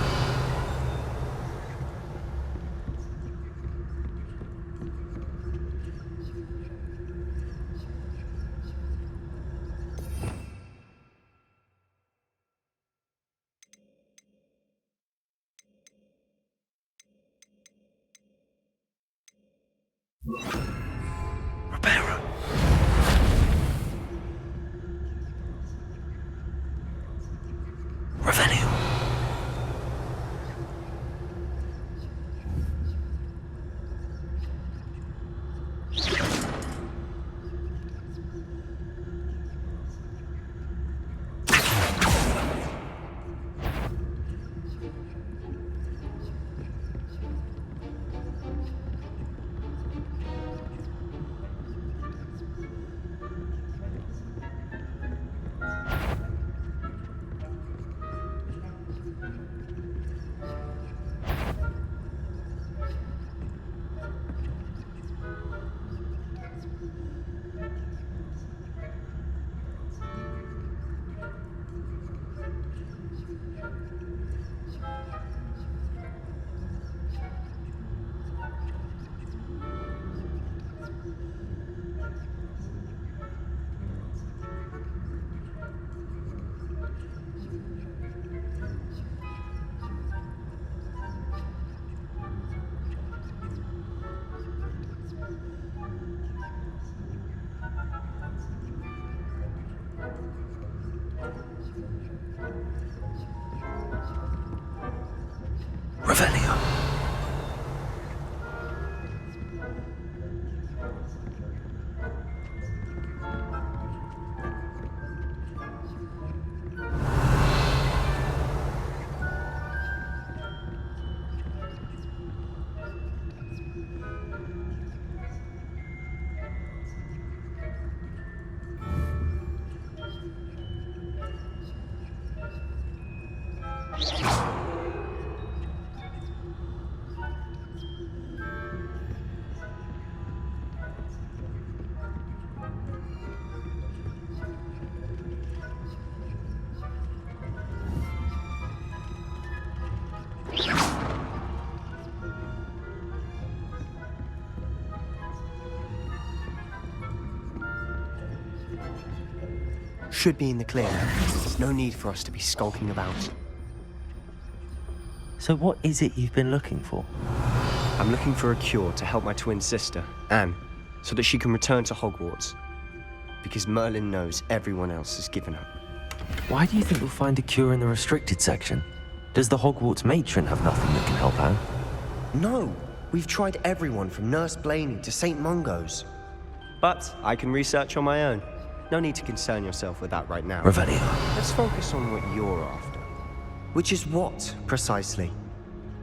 Reparo. Revelio. Revelio. Should be in the clear. There's no need for us to be skulking about. So what is it you've been looking for? I'm looking for a cure to help my twin sister, Anne, so that she can return to Hogwarts. Because Merlin knows everyone else has given up. Why do you think we'll find a cure in the restricted section? Does the Hogwarts matron have nothing that can help Anne? No! We've tried everyone from Nurse Blaney to St. Mungo's. But I can research on my own. No need to concern yourself with that right now. Revelio. Let's focus on what you're after. Which is what, precisely?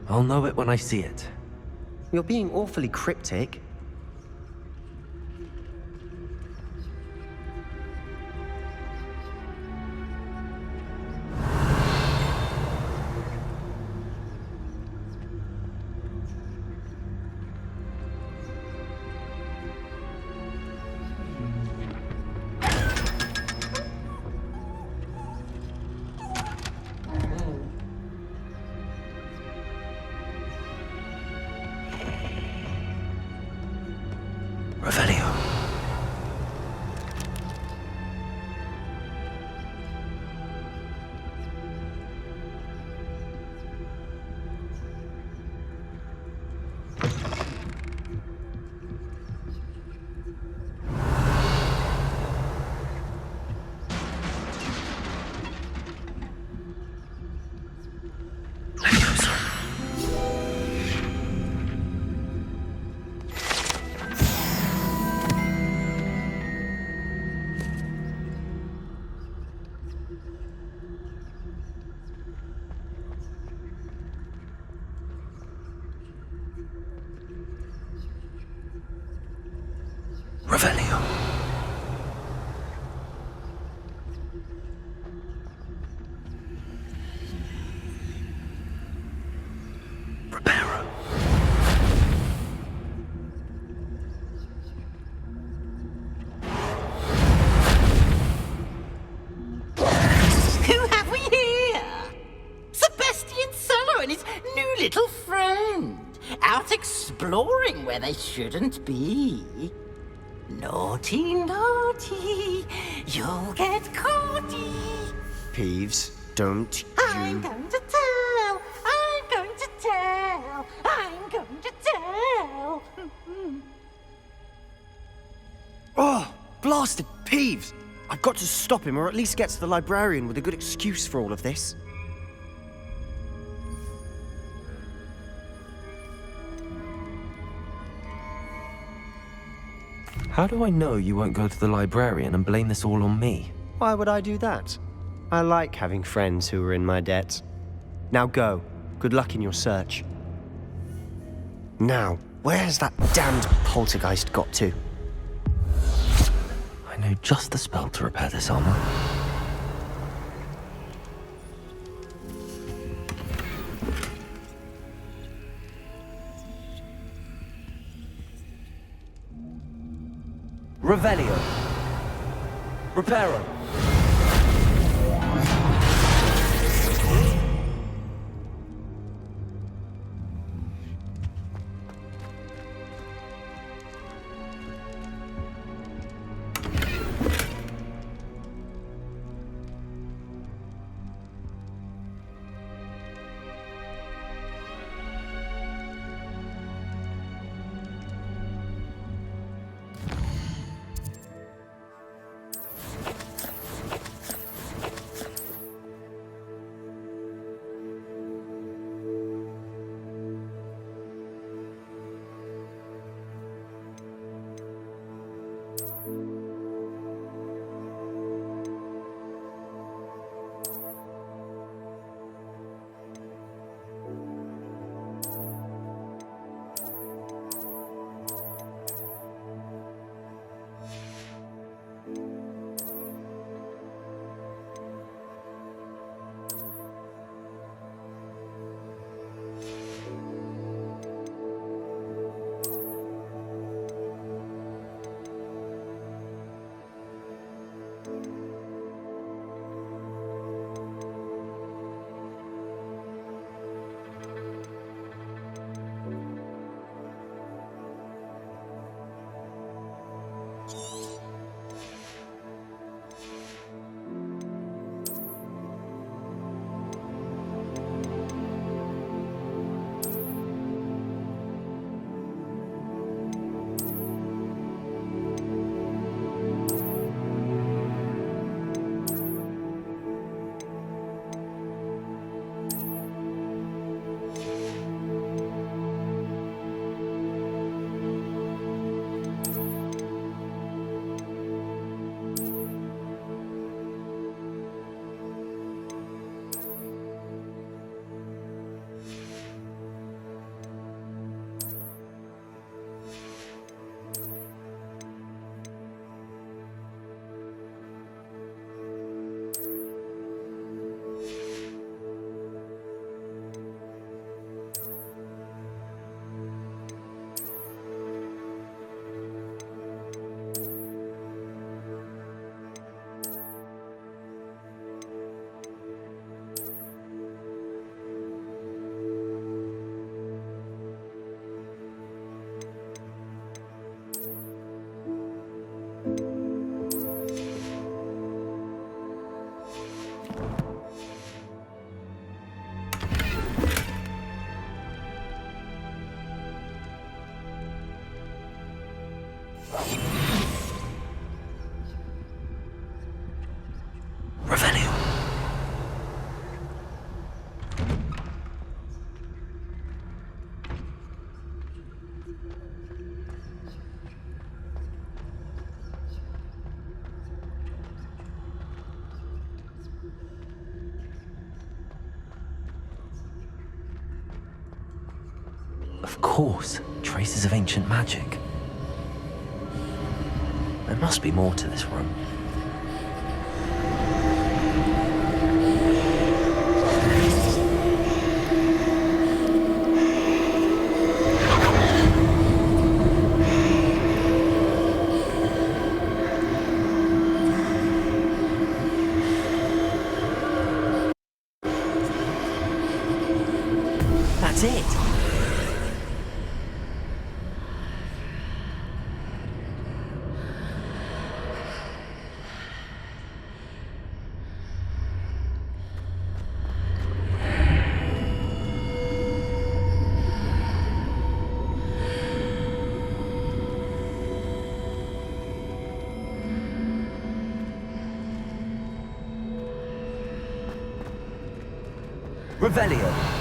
I'll know it when I see it. You're being awfully cryptic. Revelio. Reparo. Who have we here? Sebastian Sallow and his new little friend. Out exploring where they shouldn't be. Naughty, naughty, you'll get caughty. Peeves, don't you... I'm going to tell, I'm going to tell, I'm going to tell. Oh, blasted Peeves! I've got to stop him, or at least get to the librarian with a good excuse for all of this. How do I know you won't go to the librarian and blame this all on me? Why would I do that? I like having friends who are in my debt. Now go. Good luck in your search. Now, where's that damned poltergeist got to? I know just the spell to repair this armor. Revelio. Reparo. Of course, traces of ancient magic. must be more to this room. That's it! Revelio.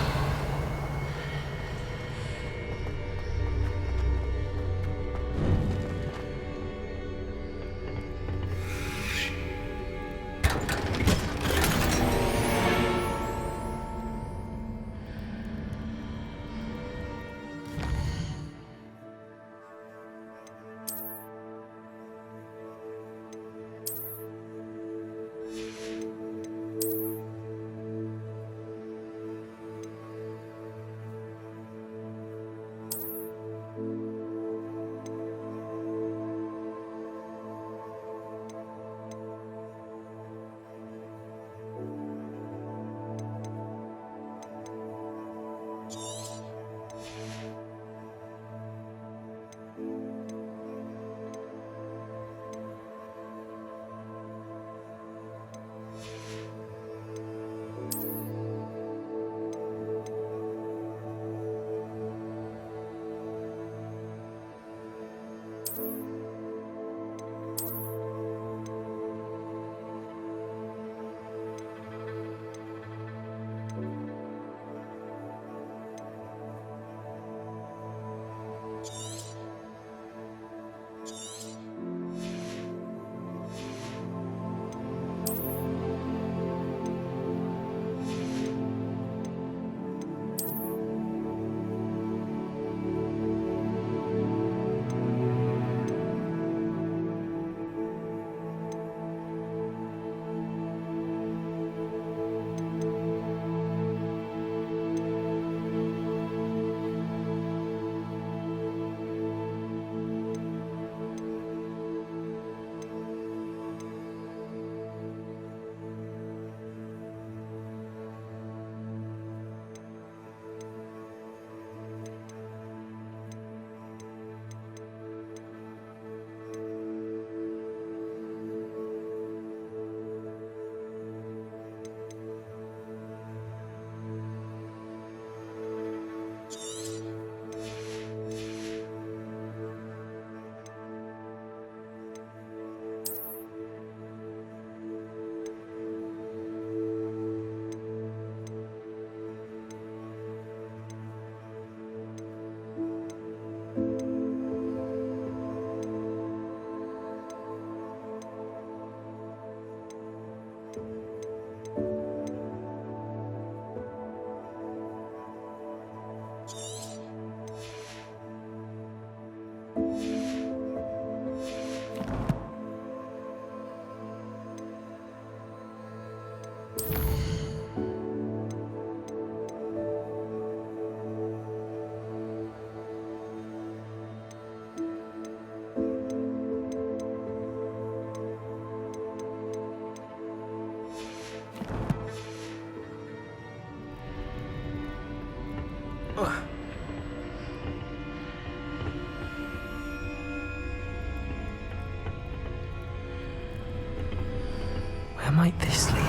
Where might this lead?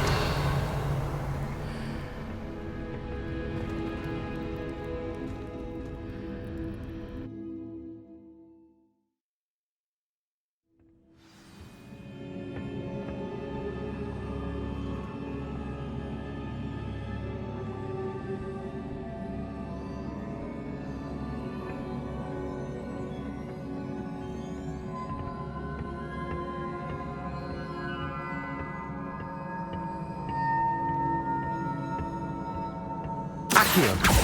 Accio.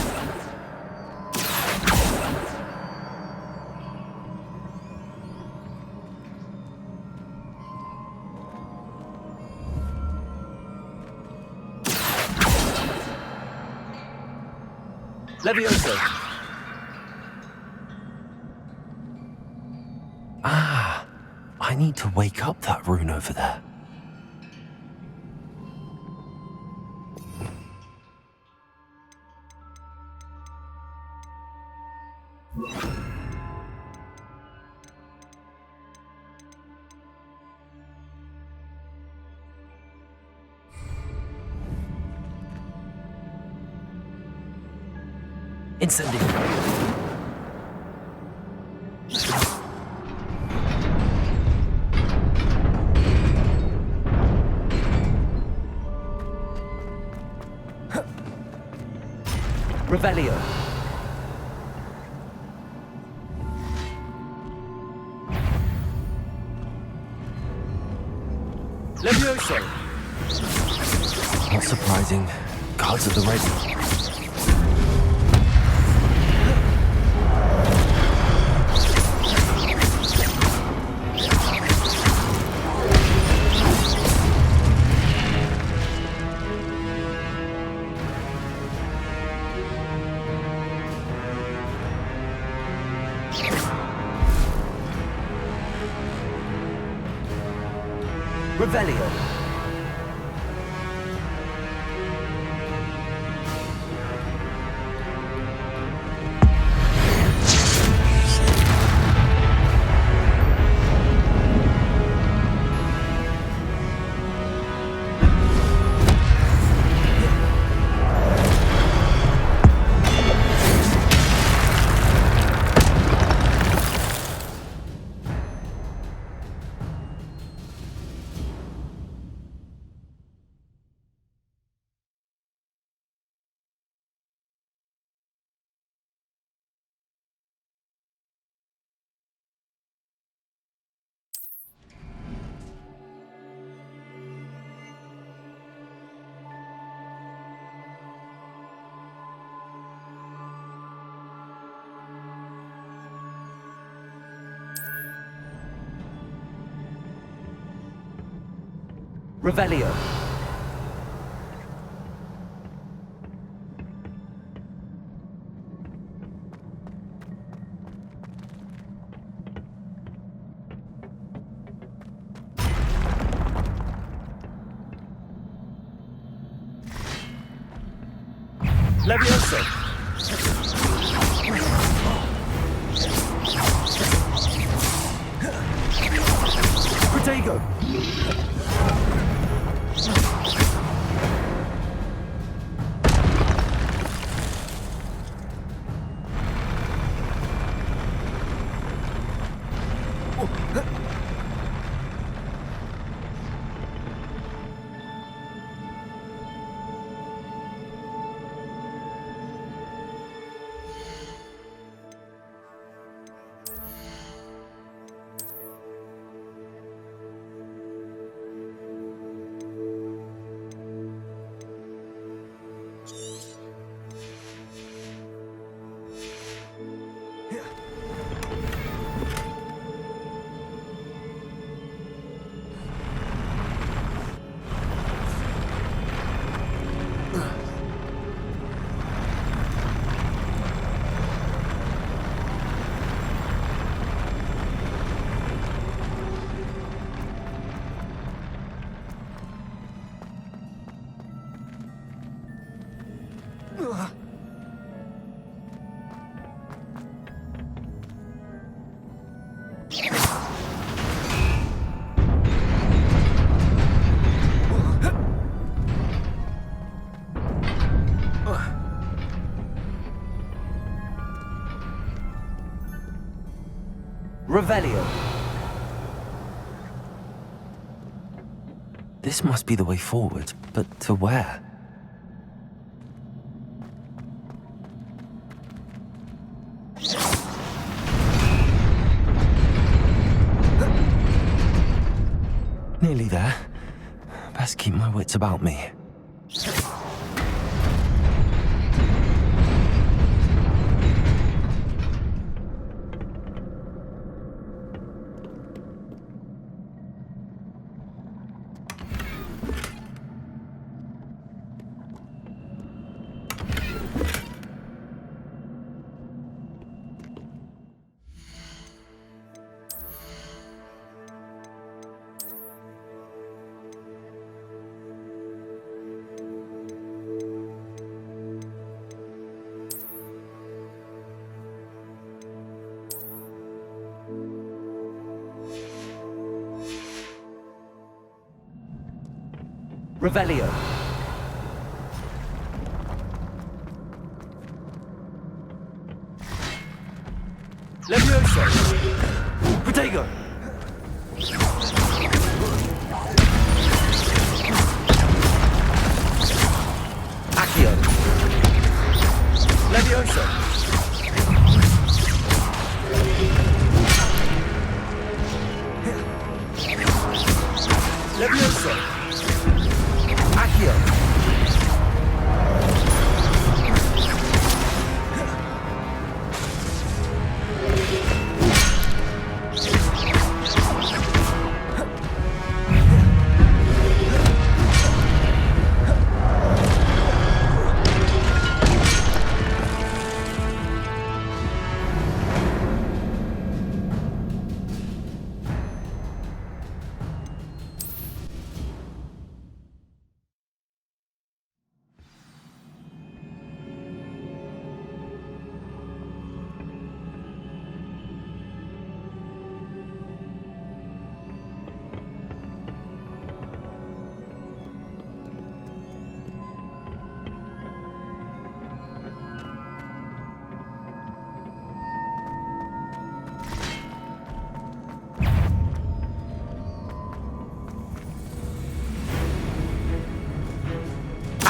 Levioso. Ah, I need to wake up that rune over there. Incendio. Revelio. Levioso. Not surprising. Cards at the ready. Revelio. Revelio. Levioso. Protego. Revelio. This must be the way forward, but to where? Nearly there. Best keep my wits about me. Revelio. Levioso. Protego. Accio. Levioso. Levioso. Accio.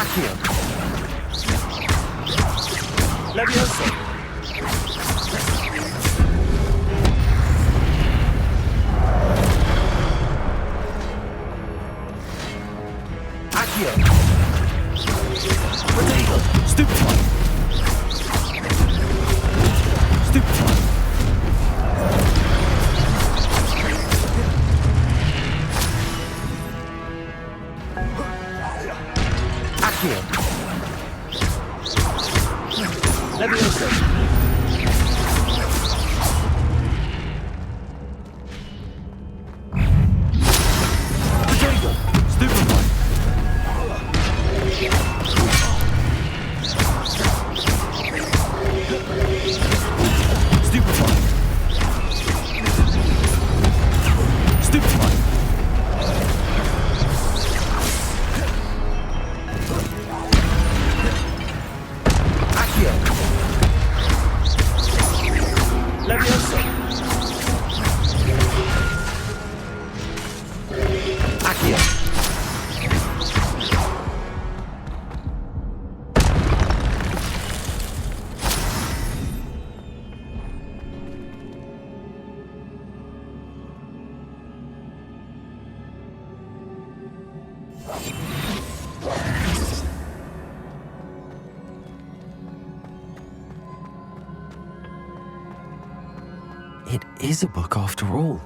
Accio. Levioso. Accio. Protego. Stupefy. Stupefy. Accio. Levioso. Protego. Stupefy. Stupefy. Stupefy. Accio. Levioso. Accio. It is a book after all.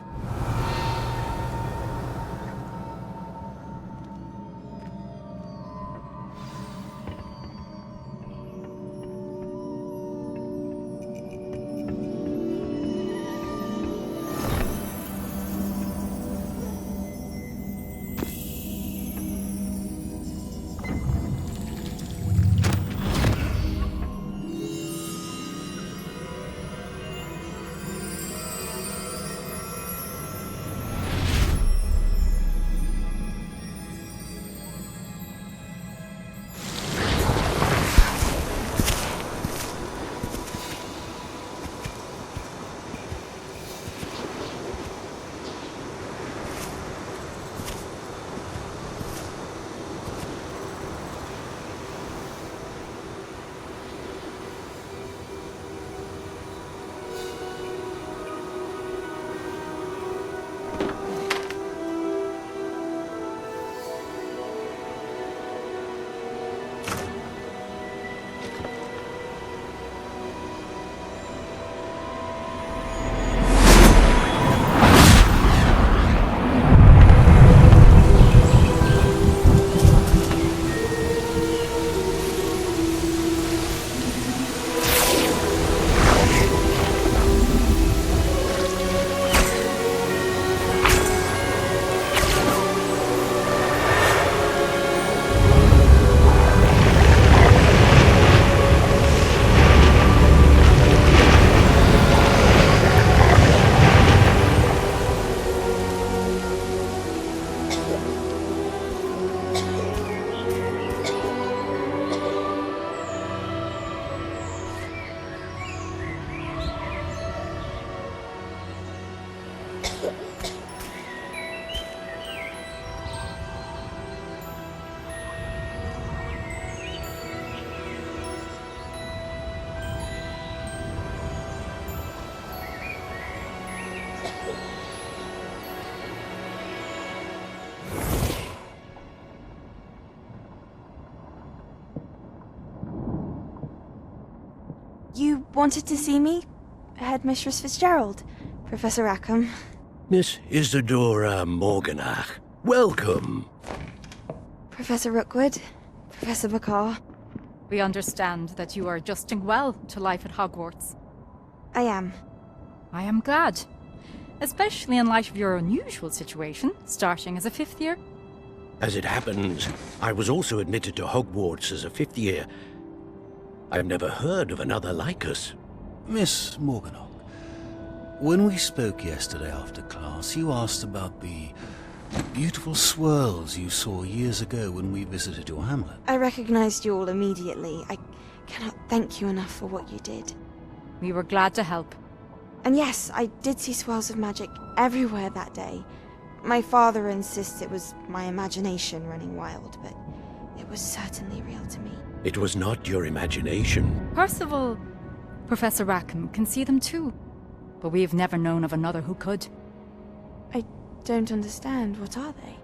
You wanted to see me? Headmistress Fitzgerald, Professor Rackham. Miss Isadora Morganach, welcome. Professor Rookwood, Professor Bakar. We understand that you are adjusting well to life at Hogwarts. I am. I am glad. Especially in light of your unusual situation, starting as a 5th year. As it happens, I was also admitted to Hogwarts as a 5th year. I've never heard of another like us. Miss Morganach, when we spoke yesterday after class, you asked about the beautiful swirls you saw years ago when we visited your hamlet. I recognized you all immediately. I cannot thank you enough for what you did. We were glad to help. And yes, I did see swirls of magic everywhere that day. My father insists it was my imagination running wild, but it was certainly real to me. It was not your imagination. Percival, Professor Rackham can see them too. But we have never known of another who could. I don't understand. What are they?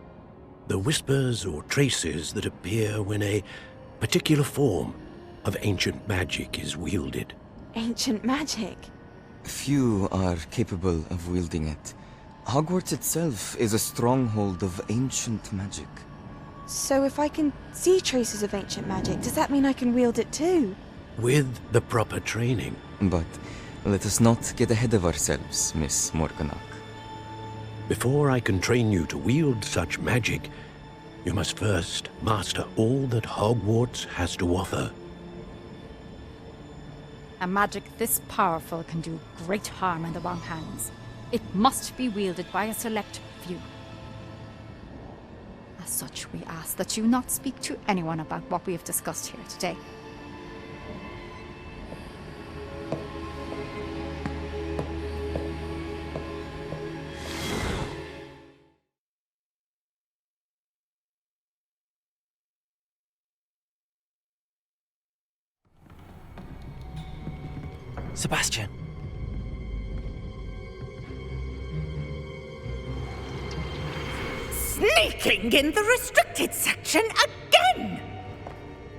The whispers or traces that appear when a particular form of ancient magic is wielded. Ancient magic? Few are capable of wielding it. Hogwarts itself is a stronghold of ancient magic. So if I can see traces of ancient magic, does that mean I can wield it too? With the proper training. But let us not get ahead of ourselves, Miss Morganach. Before I can train you to wield such magic, you must first master all that Hogwarts has to offer. A magic this powerful can do great harm in the wrong hands. It must be wielded by a select few. As such, we ask that you not speak to anyone about what we have discussed here today. Sebastian. Sneaking in the restricted section again!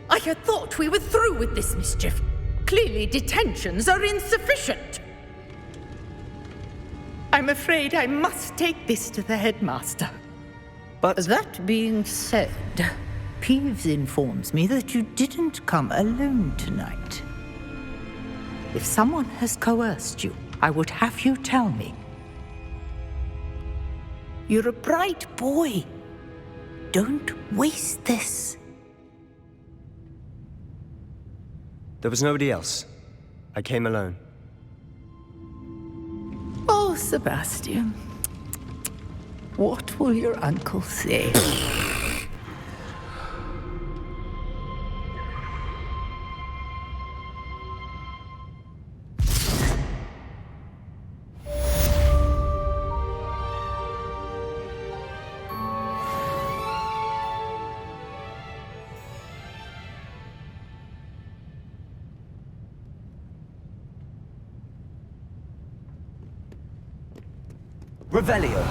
I had thought we were through with this mischief. Clearly detentions are insufficient. I'm afraid I must take this to the headmaster. But that being said, Peeves informs me that you didn't come alone tonight. If someone has coerced you, I would have you tell me. You're a bright boy. Don't waste this. There was nobody else. I came alone. Oh, Sebastian. What will your uncle say? Revelio.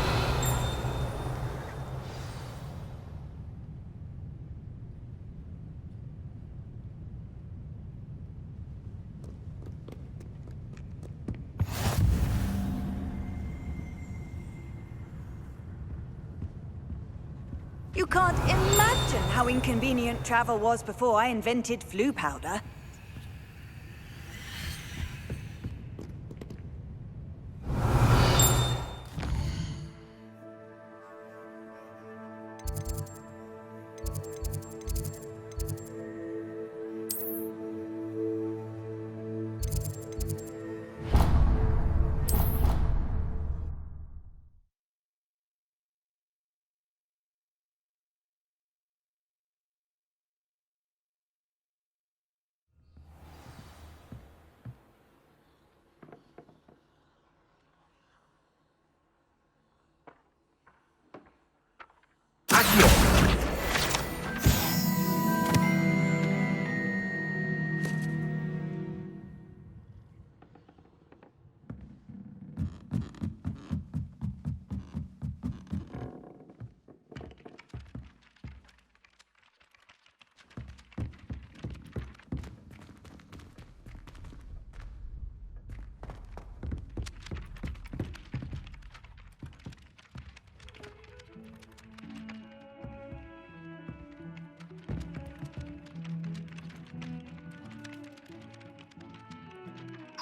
You can't imagine how inconvenient travel was before I invented flu powder.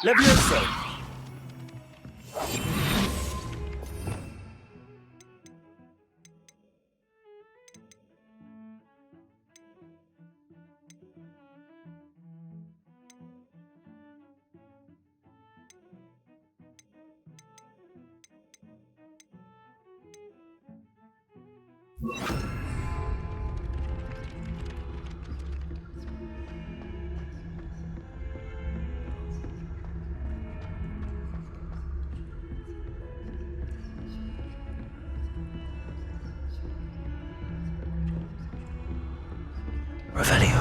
Levioso! Revelio.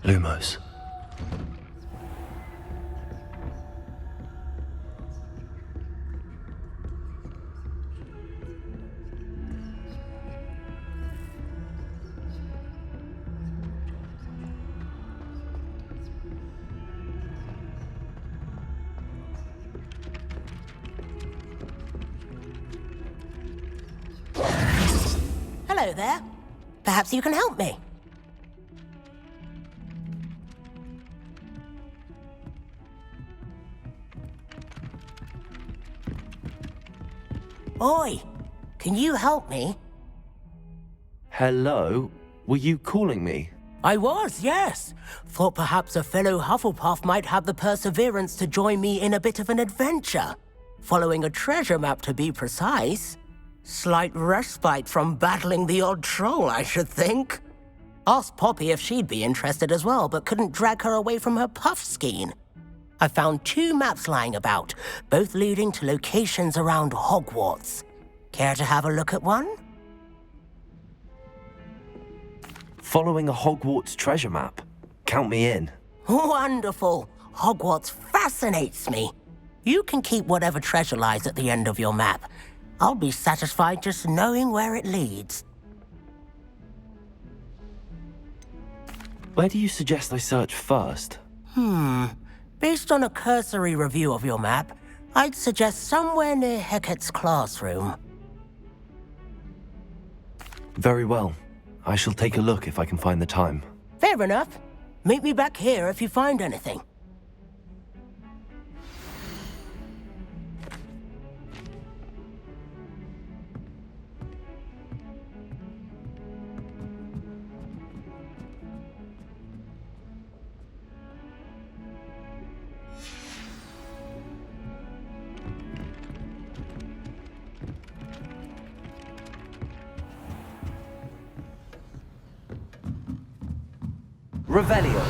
Lumos. Hello there. Perhaps you can help me. Oi, can you help me? Hello? Were you calling me? I was, yes. Thought perhaps a fellow Hufflepuff might have the perseverance to join me in a bit of an adventure. Following a treasure map, to be precise. Slight respite from battling the odd troll, I should think. Asked Poppy if she'd be interested as well, but couldn't drag her away from her puff skein. I found 2 maps lying about, both leading to locations around Hogwarts. Care to have a look at one? Following a Hogwarts treasure map. Count me in. Wonderful. Hogwarts fascinates me. You can keep whatever treasure lies at the end of your map. I'll be satisfied just knowing where it leads. Where do you suggest I search first? Based on a cursory review of your map, I'd suggest somewhere near Hecat's classroom. Very well. I shall take a look if I can find the time. Fair enough. Meet me back here if you find anything. Revelio.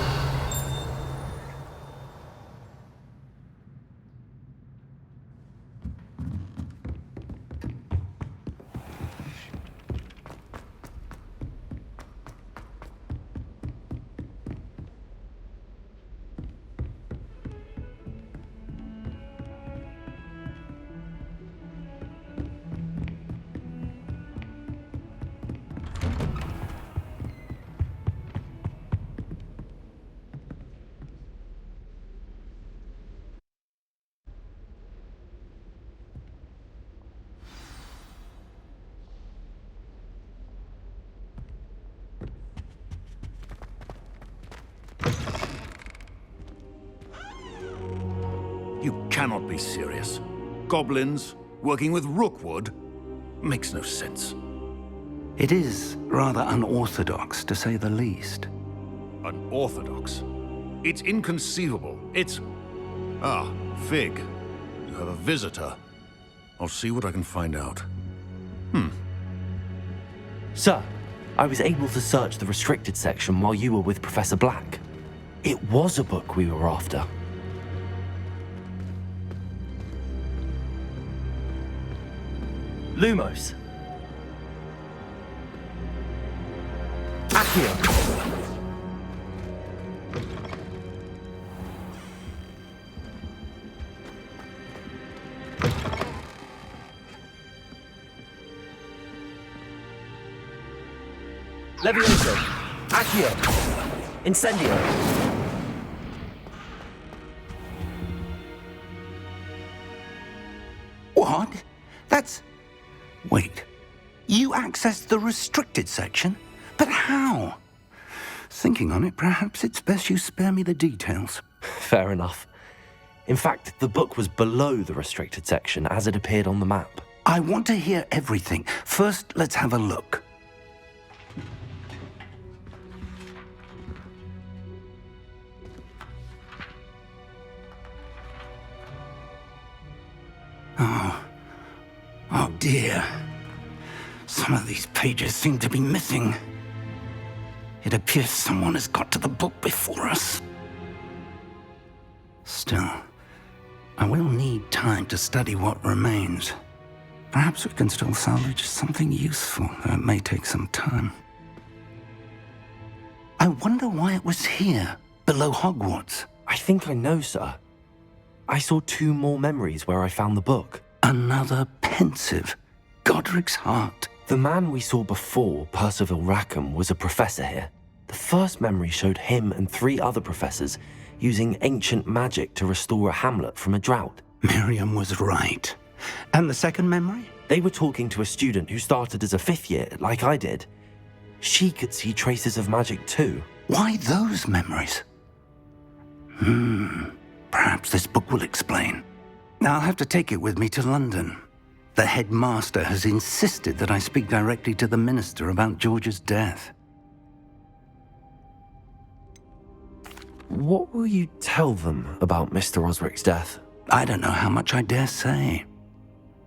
You cannot be serious. Goblins working with Rookwood? Makes no sense. It is rather unorthodox, to say the least. Unorthodox? It's inconceivable. It's... Ah, Fig. You have a visitor. I'll see what I can find out. Sir, I was able to search the restricted section while you were with Professor Black. It was a book we were after. Lumos. Accio. Levioso. Accio. Incendio. What? That's... Wait. You accessed the restricted section? But how? Thinking on it, perhaps it's best you spare me the details. Fair enough. In fact, the book was below the restricted section as it appeared on the map. I want to hear everything. First, let's have a look. Oh dear. Some of these pages seem to be missing. It appears someone has got to the book before us. Still, I will need time to study what remains. Perhaps we can still salvage something useful, though it may take some time. I wonder why it was here, below Hogwarts. I think I know, sir. I saw 2 more memories where I found the book. Another pensive. Godric's heart. The man we saw before, Percival Rackham, was a professor here. The first memory showed him and 3 other professors using ancient magic to restore a hamlet from a drought. Miriam was right. And the second memory? They were talking to a student who started as a 5th year, like I did. She could see traces of magic too. Why those memories? Perhaps this book will explain. I'll have to take it with me to London. The headmaster has insisted that I speak directly to the minister about George's death. What will you tell them about Mr. Osric's death? I don't know how much I dare say.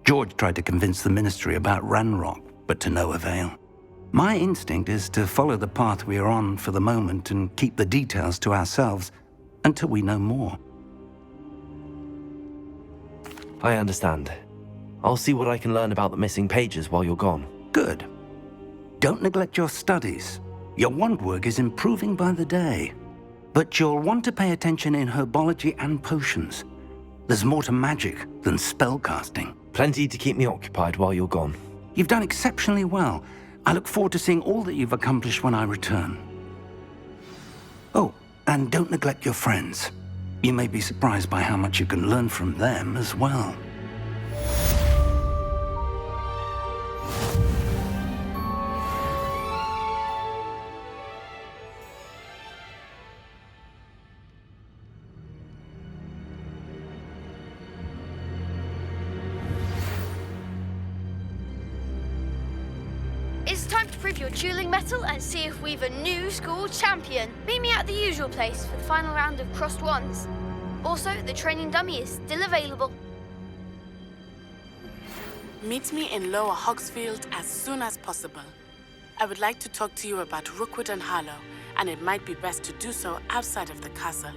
George tried to convince the ministry about Ranrock, but to no avail. My instinct is to follow the path we are on for the moment and keep the details to ourselves until we know more. I understand. I'll see what I can learn about the missing pages while you're gone. Good. Don't neglect your studies. Your wand work is improving by the day. But you'll want to pay attention in herbology and potions. There's more to magic than spellcasting. Plenty to keep me occupied while you're gone. You've done exceptionally well. I look forward to seeing all that you've accomplished when I return. Oh, and don't neglect your friends. You may be surprised by how much you can learn from them as well. It's time to prove your dueling mettle and see if we've a new school champion. Meet me at the usual place for the final round of crossed wands. Also, the training dummy is still available. Meet me in Lower Hogsfield as soon as possible. I would like to talk to you about Rookwood and Harlow, and it might be best to do so outside of the castle.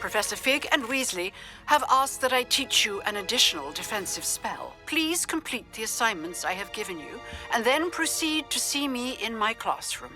Professor Fig and Weasley have asked that I teach you an additional defensive spell. Please complete the assignments I have given you, and then proceed to see me in my classroom.